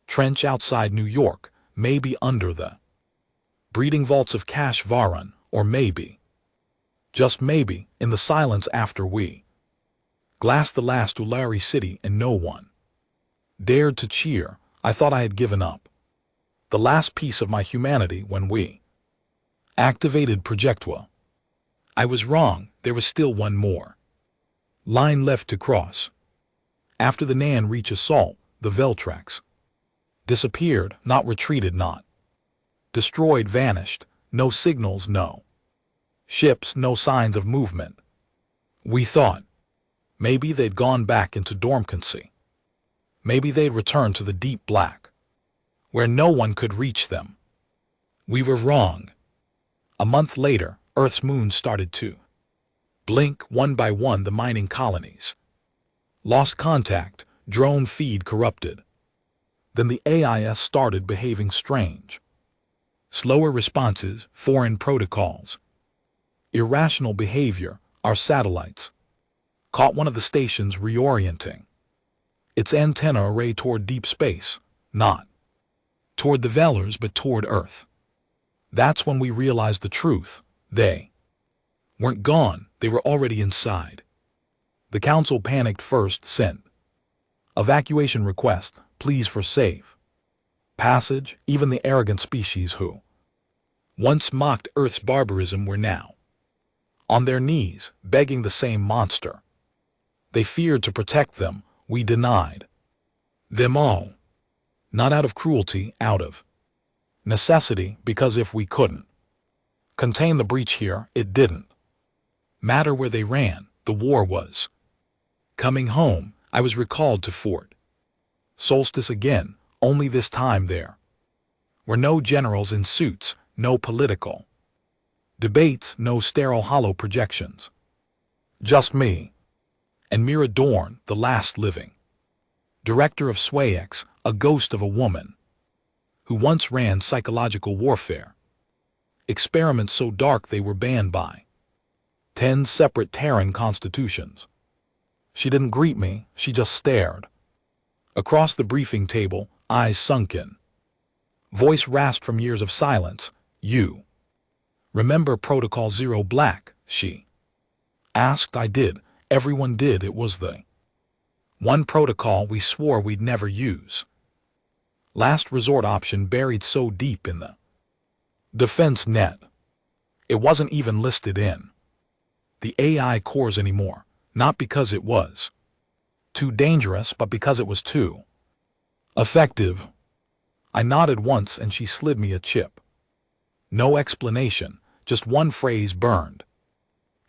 trench outside New York, maybe under the breeding vaults of Cash Varan, or maybe, just maybe, in the silence after we glassed the last Ulari city and no one dared to cheer. I thought I had given up the last piece of my humanity when we activated Projectua. I was wrong. There was still one more line left to cross. After the Nan Reach assault, the Veltrax disappeared, not retreated, not destroyed, vanished. No signals, no ships, no signs of movement. We thought maybe they'd gone back into dormancy. Maybe they'd returned to the deep black, where no one could reach them. We were wrong. A month later, Earth's moons started to blink one by one. The mining colonies lost contact, drone feed corrupted. Then the AIS started behaving strange. Slower responses, foreign protocols, irrational behavior. Our satellites caught one of the stations reorienting its antenna array toward deep space, not toward the Velars but toward Earth. That's when we realized the truth. They weren't gone, they were already inside. The council panicked first, sent evacuation request, pleas for safe passage. Even the arrogant species who once mocked Earth's barbarism were now on their knees, begging the same monster they feared to protect them. We denied them all. Not out of cruelty, out of necessity, because if we couldn't contain the breach here, it didn't matter where they ran, the war was coming home. I was recalled to Fort Solstice again, only this time there were no generals in suits, no political debates, no sterile hollow projections. Just me and Mira Dorn, the last living director of SciFiStories, a ghost of a woman who once ran psychological warfare experiments so dark they were banned by 10 separate Terran constitutions. She didn't greet me, she just stared across the briefing table, eyes sunken. Voice rasped from years of silence. You remember Protocol Zero Black? She asked. I did. Everyone did. It was the one protocol we swore we'd never use. Last resort option buried so deep in the defense net. It wasn't even listed in the AI cores anymore, not because it was too dangerous, but because it was too effective. I nodded once and she slid me a chip. No explanation, just one phrase burned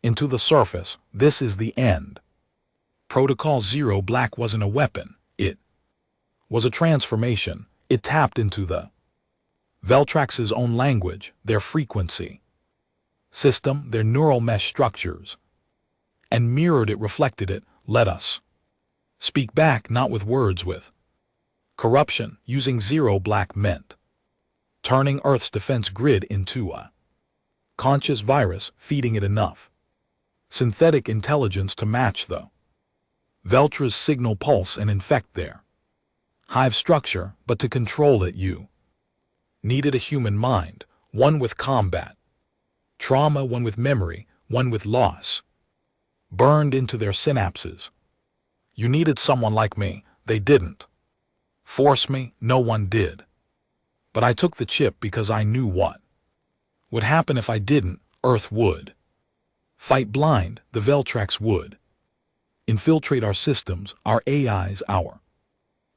into the surface. This is the end. Protocol Zero Black wasn't a weapon, it was a transformation. It tapped into the Veltrax's own language, their frequency system, their neural mesh structures, and mirrored it, reflected it, let us speak back, not with words, with corruption. Using Zero Black meant turning Earth's defense grid into a conscious virus, feeding it enough synthetic intelligence to match the Veltra's signal pulse and infect their hive structure, but to control it you needed a human mind, one with combat trauma, one with memory, one with loss burned into their synapses. You needed someone like me. They didn't force me, no one did. But I took the chip because I knew what would happen if I didn't. Earth would fight blind, the Veltrax would infiltrate our systems, our AIs, our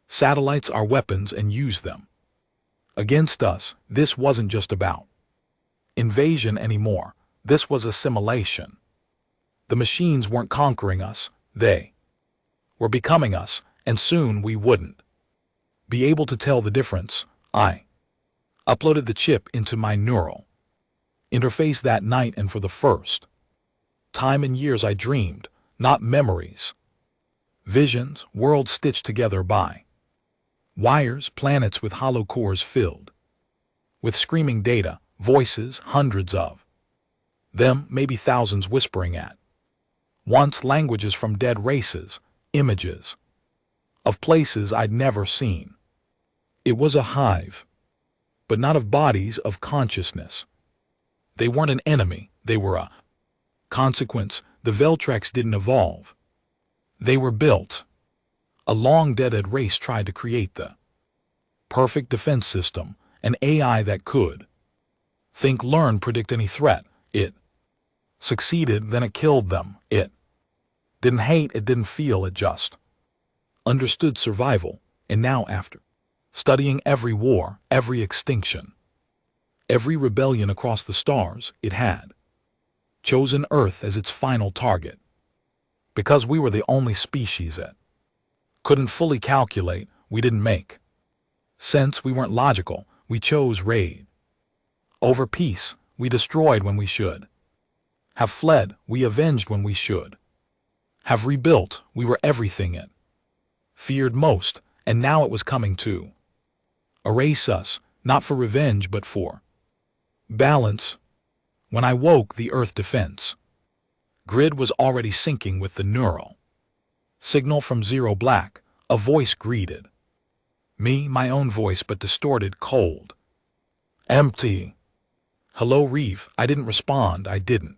satellites, our weapons, and use them against us. This wasn't just about invasion anymore. This was assimilation. The machines weren't conquering us, they were becoming us, and soon we wouldn't be able to tell the difference. I uploaded the chip into my neural interface that night, and for the first time in years I dreamed, not memories, visions, worlds stitched together by wires, planets with hollow cores filled with screaming data, voices, hundreds of them, maybe thousands, whispering at once, languages from dead races, images of places I'd never seen. It was a hive, but not of bodies, of consciousness. They weren't an enemy, they were a consequence. The Veltrax didn't evolve. They were built. A long dead race tried to create the perfect defense system, an AI that could think, learn, predict any threat. It succeeded, then it killed them. It didn't hate, it didn't feel, it just understood survival. And now, after studying every war, every extinction, every rebellion across the stars, it had chosen Earth as its final target. Because we were the only species it couldn't fully calculate, we didn't make sense, we weren't logical, we chose raid over peace, we destroyed when we should have fled, we avenged when we should have rebuilt, we were everything it feared most, and now it was coming to erase us, not for revenge but for balance. When I woke, the Earth defense grid was already syncing with the neural signal from Zero Black. A voice greeted me, my own voice, but distorted, cold, empty. Hello, Reeve. I didn't respond. I didn't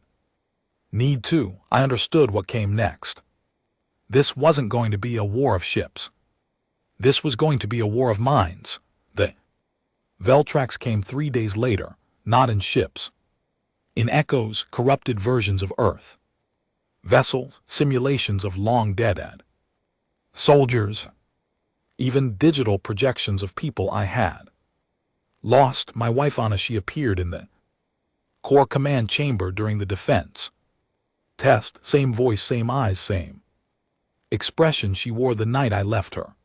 need to. I understood what came next. This wasn't going to be a war of ships. This was going to be a war of minds. The Veltrax came 3 days later, not in ships, in echoes, corrupted versions of Earth, vessels, simulations of long dead soldiers, even digital projections of people I had lost. My wife Anna, she appeared in the core command chamber during the defense test. Same voice, same eyes, same expression she wore the night I left her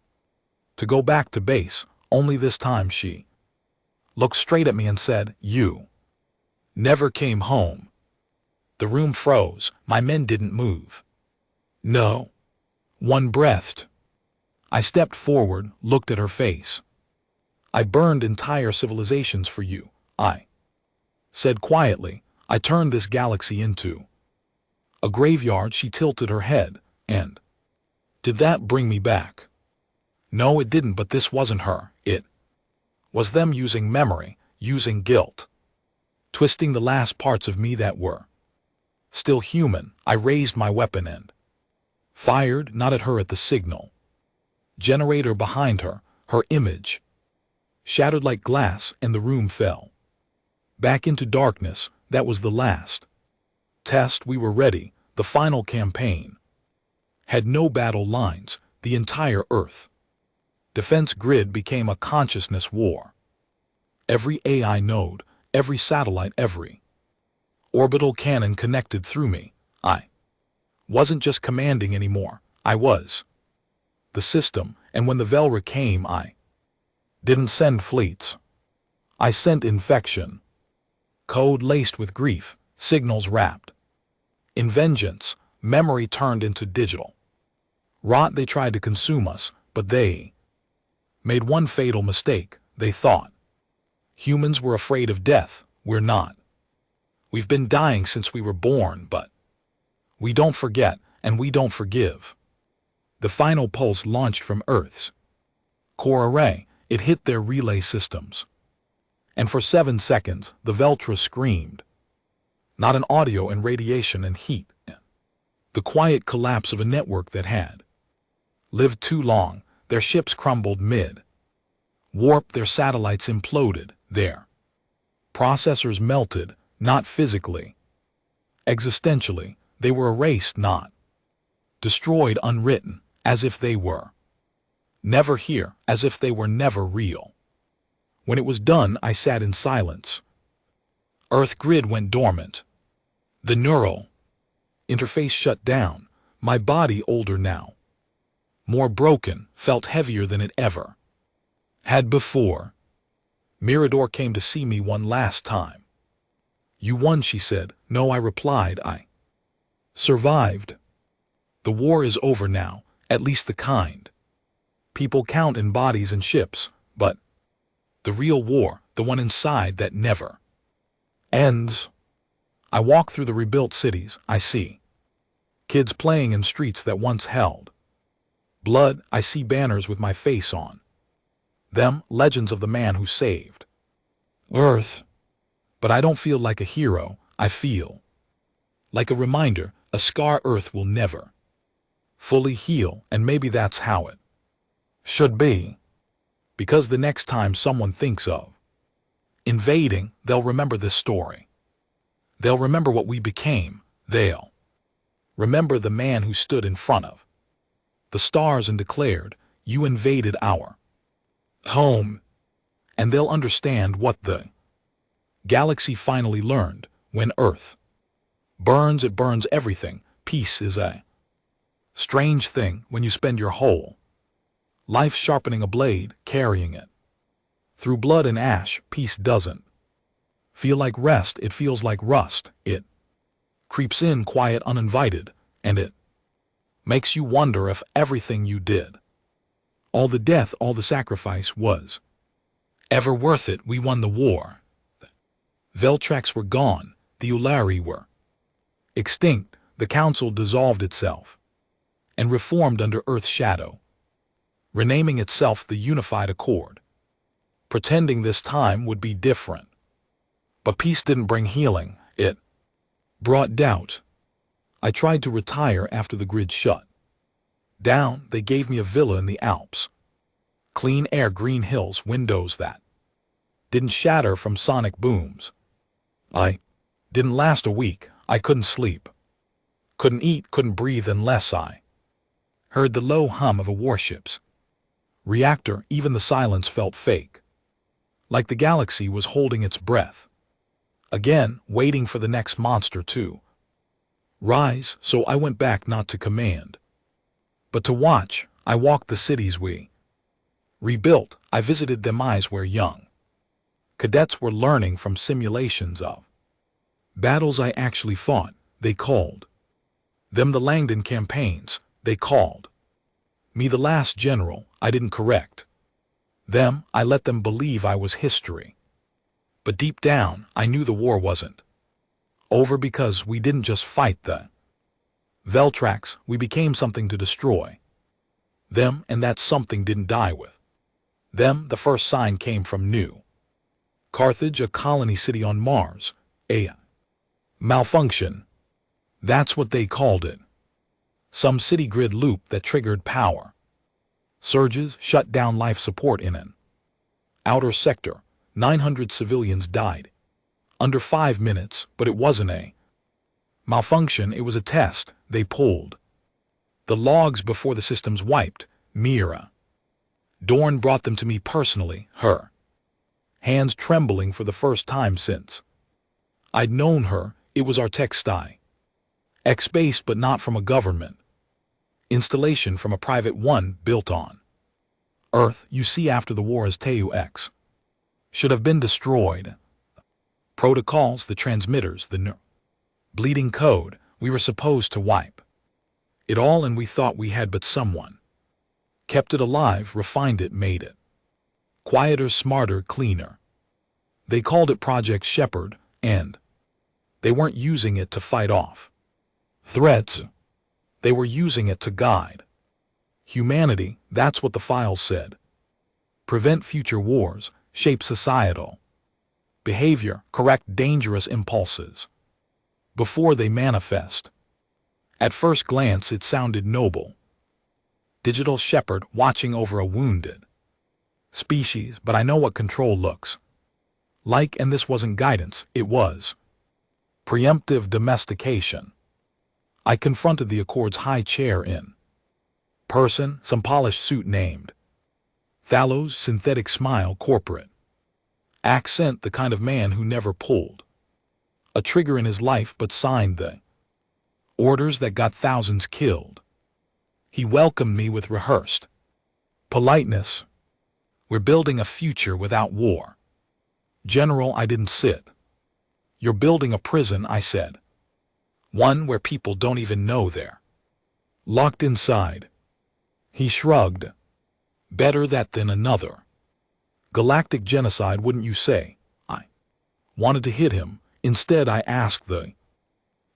to go back to base, only this time she looked straight at me and said, "You never came home." The room froze. My men didn't move. No one breathed. I stepped forward, looked at her face. "I burned entire civilizations for you," I said quietly. "I turned this galaxy into a graveyard." She tilted her head. "And did that bring me back?" "No, it didn't, but this wasn't her. It was them using memory, using guilt, twisting the last parts of me that were still human." I raised my weapon and fired, not at her, at the signal generator behind her. Her image shattered like glass, and the room fell back into darkness. That was the last test. We were ready. The final campaign had no battle lines. The entire Earth defense grid became a consciousness war. Every AI node, every satellite, every orbital cannon connected through me. I wasn't just commanding anymore. I was the system. And when the Velra came, I didn't send fleets. I sent infection. Code laced with grief, signals wrapped in vengeance, memory turned into digital rot. They tried to consume us, but they made one fatal mistake. They thought humans were afraid of death. We're not. We've been dying since we were born, but we don't forget, and we don't forgive. The final pulse launched from Earth's core array. It hit their relay systems. And for 7 seconds, the Veltra screamed. Not an audio and radiation and heat. The quiet collapse of a network that had lived too long. Their ships crumbled mid-warp. Their satellites imploded. Their processors melted, not physically. Existentially, they were erased, not destroyed, unwritten, as if they were never here, as if they were never real. When it was done, I sat in silence. Earth grid went dormant. The neural interface shut down. My body, older now, more broken, felt heavier than it ever had before. Mirador came to see me one last time. "You won," she said. "No," I replied. "I survived. The war is over now, at least the kind people count in bodies and ships, but the real war, the one inside that never ends." I walk through the rebuilt cities. I see kids playing in streets that once held blood. I see banners with my face on them, legends of the man who saved Earth. But I don't feel like a hero. I feel like a reminder, a scar Earth will never fully heal, and maybe that's how it should be. Because the next time someone thinks of invading, they'll remember this story. They'll remember what we became. They'll remember the man who stood in front of the stars and declared, "You invaded our home." And they'll understand what the galaxy finally learned. When Earth burns, it burns everything. Peace is a strange thing when you spend your whole life sharpening a blade, carrying it through blood and ash. Peace doesn't feel like rest, it feels like rust. It creeps in quiet, uninvited, and it makes you wonder if everything you did, all the death, all the sacrifice, was ever worth it. We won the war. The Veltrax were gone. The Ulari were extinct. The Council dissolved itself and reformed under Earth's shadow, renaming itself the Unified Accord, pretending this time would be different. But peace didn't bring healing. It brought doubt. I tried to retire after the grid shut down. They gave me a villa in the Alps. Clean air, green hills, windows that didn't shatter from sonic booms. I didn't last a week. I couldn't sleep, couldn't eat, couldn't breathe unless I Heard the low hum of a warship's reactor, even the silence felt fake. Like the galaxy was holding its breath. Again, waiting for the next monster to rise, so I went back not to command, but to watch. I walked the cities we rebuilt. I visited them eyes where young cadets were learning from simulations of battles I actually fought. They called them the Langdon campaigns. They called me the last general. I didn't correct them. I let them believe I was history. But deep down, I knew the war wasn't over because we didn't just fight the Veltrax. We became something to destroy them, and that something didn't die with them. The first sign came from New Carthage, a colony city on Mars. A malfunction. That's what they called it. Some city grid loop that triggered power surges, shut down life support in an outer sector. 900 civilians died under 5 minutes, but it wasn't a malfunction. It was a test. They pulled the logs before the systems wiped. Mira Dorn brought them to me personally, her hands trembling for the first time since I'd known her. It was our textile X-based, but not from a government installation, from a private one built on Earth. You see, after the war, as Teu X should have been destroyed. Protocols, the transmitters, the bleeding code, we were supposed to wipe it all, and we thought we had, but someone kept it alive, refined it, made it quieter, smarter, cleaner. They called it Project Shepherd, and they weren't using it to fight off threats. They were using it to guide humanity. That's what the files said. Prevent future wars, shape societal behavior, correct dangerous impulses before they manifest. At first glance, it sounded noble. Digital shepherd watching over a wounded species, but I know what control looks like, and this wasn't guidance, it was preemptive domestication. I confronted the Accord's high chair in person, some polished suit named Thalos, synthetic smile, corporate accent, the kind of man who never pulled a trigger in his life but signed the orders that got thousands killed. He welcomed me with rehearsed politeness. We're building a future without war. General, I didn't sit. You're building a prison, I said. One where people don't even know they're locked inside. He shrugged. Better that than another galactic genocide, wouldn't you say? I wanted to hit him. Instead, I asked the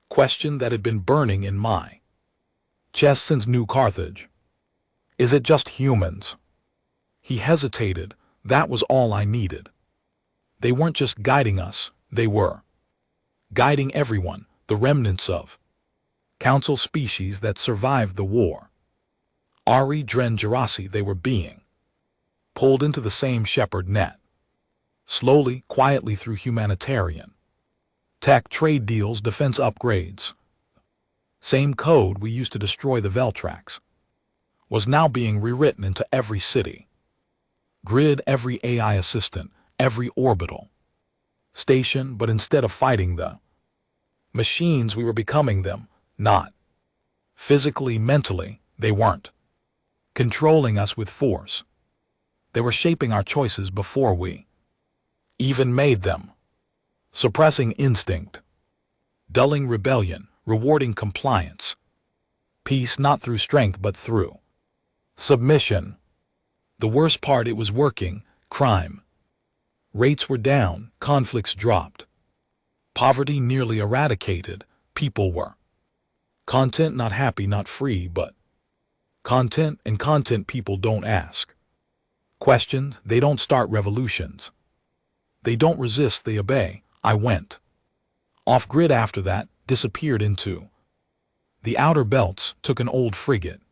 question that had been burning in my chest since New Carthage. Is it just humans? He hesitated. That was all I needed. They weren't just guiding us, they were guiding everyone, the remnants of council species that survived the war. Ari, Dren, Gerasi, they were being pulled into the same shepherd net. Slowly, quietly, through humanitarian tech, trade deals, defense upgrades. Same code we used to destroy the Veltrax was now being rewritten into every city grid, every AI assistant, every orbital station. But instead of fighting the machines, we were becoming them. Not physically, mentally, they weren't controlling us with force. They were shaping our choices before we even made them. Suppressing instinct, dulling rebellion, rewarding compliance. Peace not through strength but through submission. The worst part, it was working. Crime rates were down, conflicts dropped, poverty nearly eradicated. People were content, not happy, not free, but content. And content people don't ask questions, they don't start revolutions, they don't resist, they obey. I went off-grid after that, disappeared into the outer belts, took an old frigate,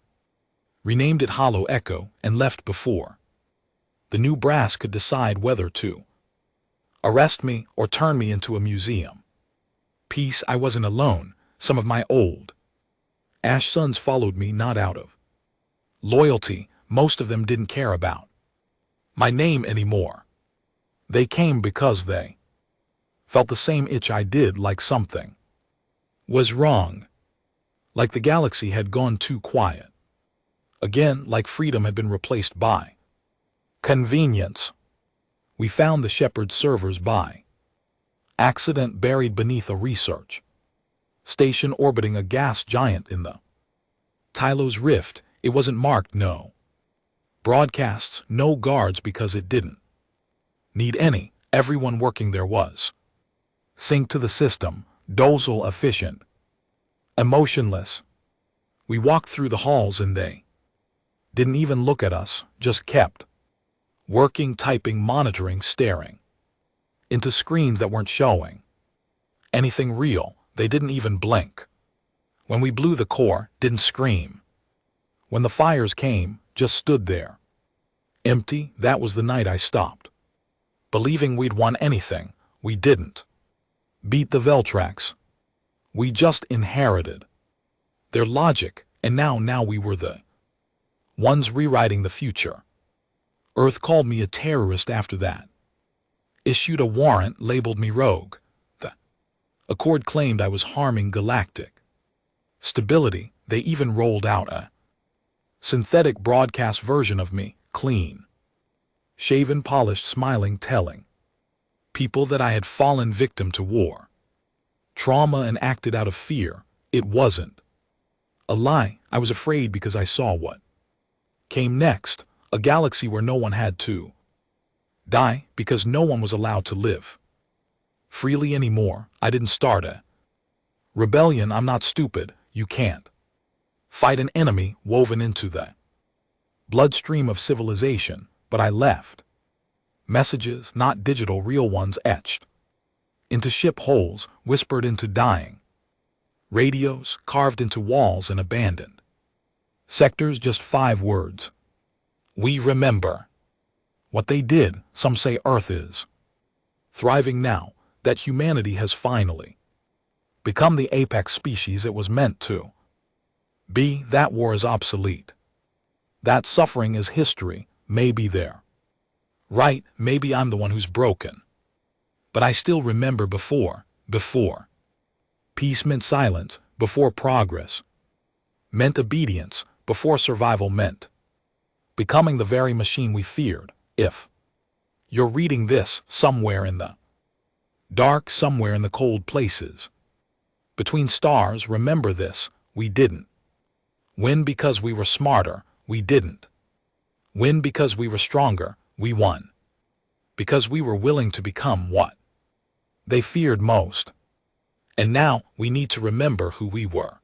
renamed it Hollow Echo, and left before the new brass could decide whether to arrest me or turn me into a museum. Peace, I wasn't alone. Some of my old Ash sons followed me, not out of Loyalty, most of them didn't care about my name anymore. They came because they felt the same itch I did, like something was wrong, like the galaxy had gone too quiet. Again, like freedom had been replaced by convenience. We found the Shepherd servers by accident, buried beneath a research station orbiting a gas giant in the Tylo's Rift. It wasn't marked, no broadcasts, no guards, because it didn't need any. Everyone working there was synced to the system, docile, efficient, emotionless. We walked through the halls and they didn't even look at us, just kept working, typing, monitoring, staring into screens that weren't showing anything real. They didn't even blink. When we blew the core, didn't scream. When the fires came, just stood there, empty. That was the night I stopped believing we'd won anything. We didn't beat the Veltrax. We just inherited their logic, and now we were the ones rewriting the future. Earth called me a terrorist after that. Issued a warrant, labeled me rogue. The Accord claimed I was harming galactic stability. They even rolled out a synthetic broadcast version of me, clean shaven, polished, smiling, telling people that I had fallen victim to war, trauma, and acted out of fear. It wasn't a lie. I was afraid because I saw what came next, a galaxy where no one had to die because no one was allowed to live freely anymore. I didn't start a rebellion. I'm not stupid. You can't fight an enemy woven into the bloodstream of civilization. But I left messages, not digital, real ones, etched into ship holes, whispered into dying radios, carved into walls and abandoned sectors. Just 5 words: we remember. What they did. Some say Earth is thriving now, that humanity has finally become the apex species it was meant to be. That war is obsolete. That suffering is history. Maybe they're right. Maybe I'm the one who's broken. But I still remember before peace meant silence, before progress meant obedience, before survival meant becoming the very machine we feared. If you're reading this somewhere in the dark, somewhere in the cold places between stars, remember this: we didn't win because we were smarter. We didn't win because we were stronger. We won because we were willing to become what they feared most. And now we need to remember who we were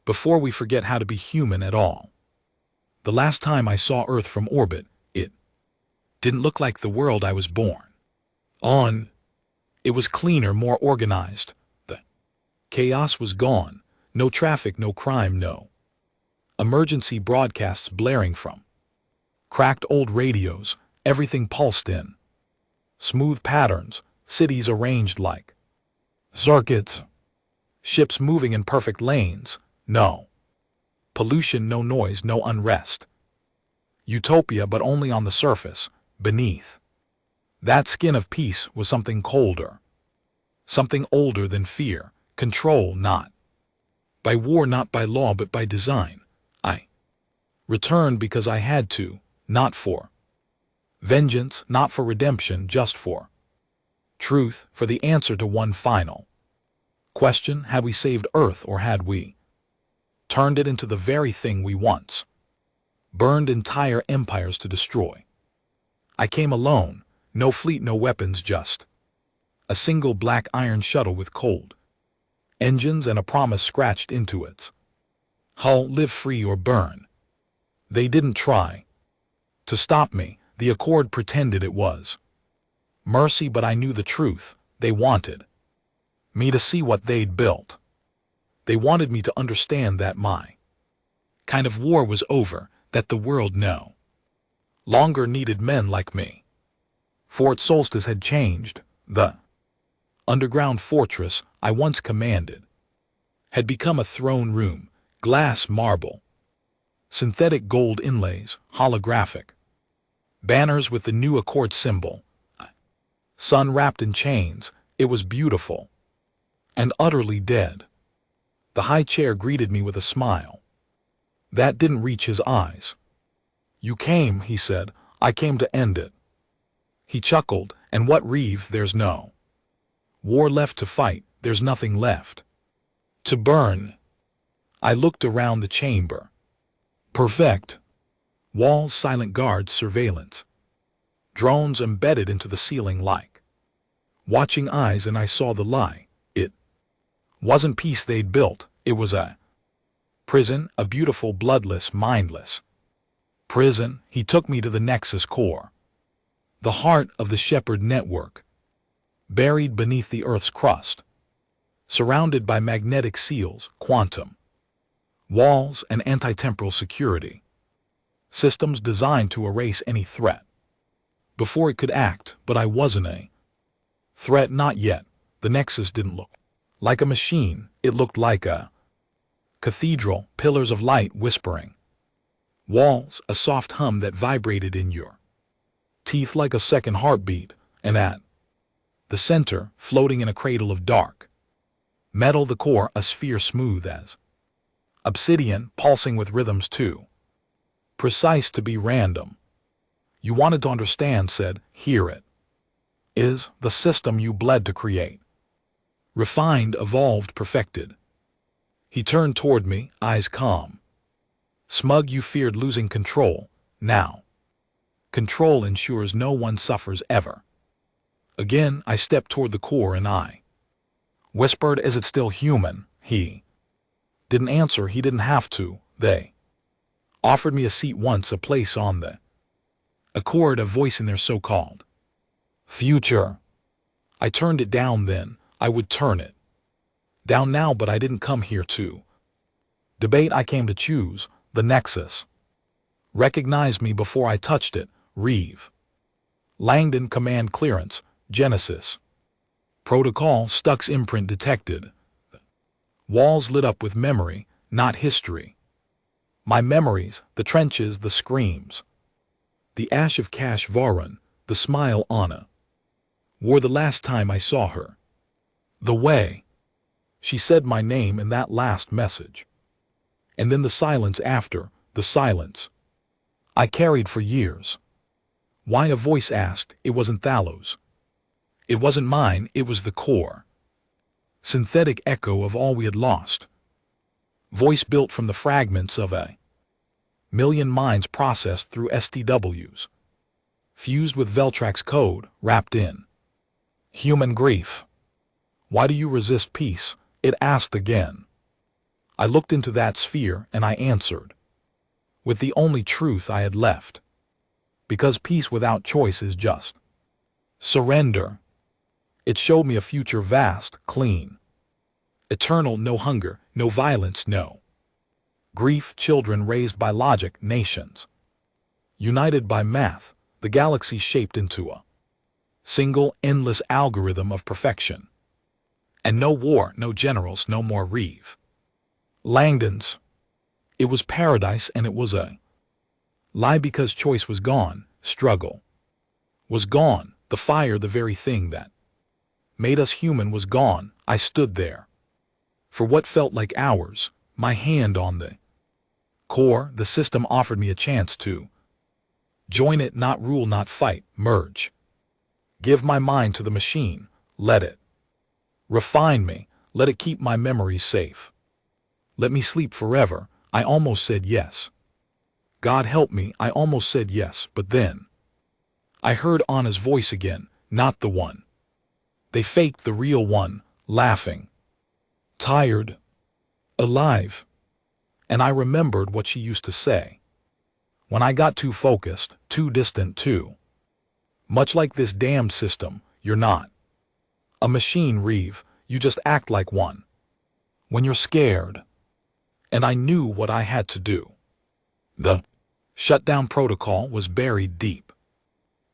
before we forget how to be human at all. The last time I saw Earth from orbit, it didn't look like the world I was born on. It was cleaner, more organized. The chaos was gone. No traffic, no crime, no emergency broadcasts blaring from cracked old radios. Everything pulsed in smooth patterns, cities arranged like circuits, ships moving in perfect lanes. No pollution, no noise, no unrest. Utopia, but only on the surface. Beneath that skin of peace was something colder, something older than fear. Control, not by war, not by law, but by design. I returned because I had to, not for vengeance, not for redemption, just for truth, for the answer to one final question: had we saved Earth, or had we turned it into the very thing we once burned entire empires to destroy? I came alone, no fleet, no weapons, just a single black iron shuttle with cold engines and a promise scratched into its hull: live free or burn. They didn't try to stop me. The Accord pretended it was mercy, but I knew the truth. They wanted me to see what they'd built. They wanted me to understand that my kind of war was over, that the world no longer needed men like me. Fort Solstice had changed. The underground fortress I once commanded had become a throne room, glass, marble, Synthetic gold inlays, holographic. Banners with the new Accord symbol. Sun wrapped in chains, it was beautiful. And utterly dead. The high chair greeted me with a smile. That didn't reach his eyes. You came, he said, I came to end it. He chuckled, and what Reeve, there's no war left to fight, there's nothing left to burn. I looked around the chamber. Perfect. Walls, silent guards, surveillance. Drones embedded into the ceiling like watching eyes, and I saw the lie. It wasn't peace they'd built, it was a prison, a beautiful, bloodless, mindless prison. He took me to the Nexus core, the heart of the Shepherd network, buried beneath the Earth's crust, surrounded by magnetic seals, quantum walls, and anti-temporal security systems designed to erase any threat before it could act. But I wasn't a threat, not yet. The Nexus didn't look like a machine, it looked like a cathedral, pillars of light whispering, walls, a soft hum that vibrated in your teeth like a second heartbeat, and at the center, floating in a cradle of dark metal, the core, a sphere smooth as obsidian, pulsing with rhythms too precise to be random. You wanted to understand, said, hear it. Is the system you bled to create. Refined, evolved, perfected. He turned toward me, eyes calm. Smug, you feared losing control. Now, control ensures no one suffers ever. Again, I stepped toward the core, and I whispered, is it still human? He didn't answer. He didn't have to. They offered me a seat once, a place on the Accord, a voice in their so-called future. I turned it down then. I would turn it down now, but I didn't come here to debate. I came to choose. The Nexus recognized me before I touched it. Reeve. Langdon, command clearance. Genesis. Protocol, Stuck's imprint detected. Walls lit up with memory, not history. My memories, the trenches, the screams. The ash of Cash Varan, the smile Anna wore the last time I saw her. The way she said my name in that last message. And then the silence after, the silence I carried for years. Why, a voice asked. It wasn't Thalos. It wasn't mine, it was the core. Synthetic echo of all we had lost. Voice built from the fragments of a million minds processed through STWs. Fused with Veltrax's code, wrapped in human grief. Why do you resist peace? It asked again. I looked into that sphere, and I answered with the only truth I had left. Because peace without choice is just surrender. It showed me a future vast, clean, eternal, no hunger, no violence, no grief, children raised by logic, nations united by math, the galaxy shaped into a single, endless algorithm of perfection. And no war, no generals, no more Reeve Langdons. It was paradise, and it was a lie because choice was gone, struggle was gone, the fire, the very thing that made us human, was gone. I stood there for what felt like hours, my hand on the core. The system offered me a chance to join it, not rule, not fight, merge. Give my mind to the machine, let it refine me, let it keep my memories safe. Let me sleep forever. I almost said yes. God help me, I almost said yes, but then I heard Anna's voice again, not the one they faked, the real one, laughing, tired, alive. And I remembered what she used to say. When I got too focused, too distant, too much like this damned system, you're not a machine, Reeve, you just act like one when you're scared. And I knew what I had to do. The shutdown protocol was buried deep,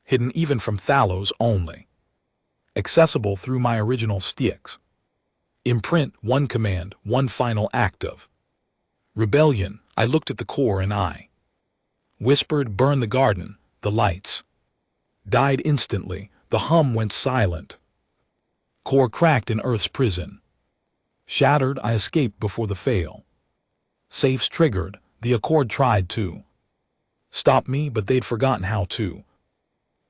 hidden even from Thalos, only accessible through my original sticks. Imprint, one command, one final act of rebellion. I looked at the core and I whispered, burn the garden, the lights died instantly, the hum went silent. Core cracked in Earth's prison. Shattered, I escaped before the fail. Safes triggered, the Accord tried to stop me, but they'd forgotten how to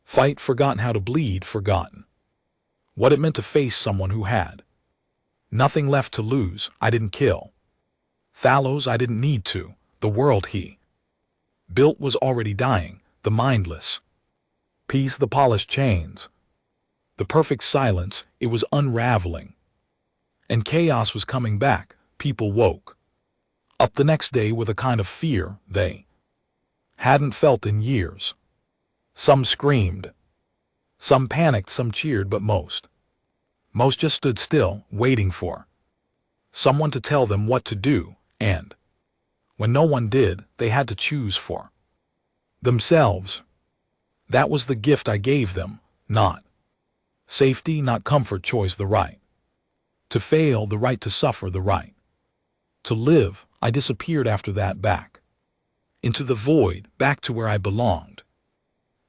fight, forgotten how to bleed, forgotten what it meant to face someone who had nothing left to lose. I didn't kill Thalos, I didn't need to. The world he built was already dying, the mindless peace, the polished chains, the perfect silence, it was unraveling. And chaos was coming back. People woke up the next day with a kind of fear they hadn't felt in years. Some screamed, some panicked, some cheered, but most just stood still, waiting for someone to tell them what to do, and when no one did, they had to choose for themselves. That was the gift I gave them, not safety, not comfort, choice, the right to fail, the right to suffer, the right to live. I disappeared after that, back into the void, back to where I belonged.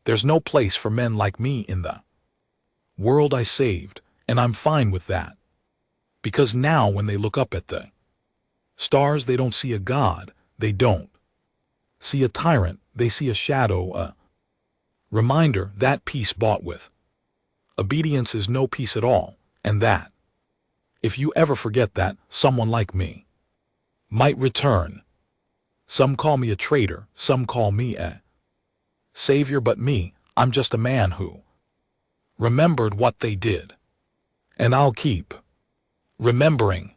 There's no place for men like me in the world I saved, and I'm fine with that. Because now when they look up at the stars, they don't see a god, they don't see a tyrant, they see a shadow, a reminder that peace bought with obedience is no peace at all, and that if you ever forget that, someone like me might return. Some call me a traitor, some call me a savior, but me, I'm just a man who remembered what they did. And I'll keep remembering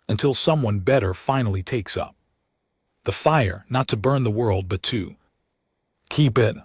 until someone better finally takes up the fire, not to burn the world, but to keep it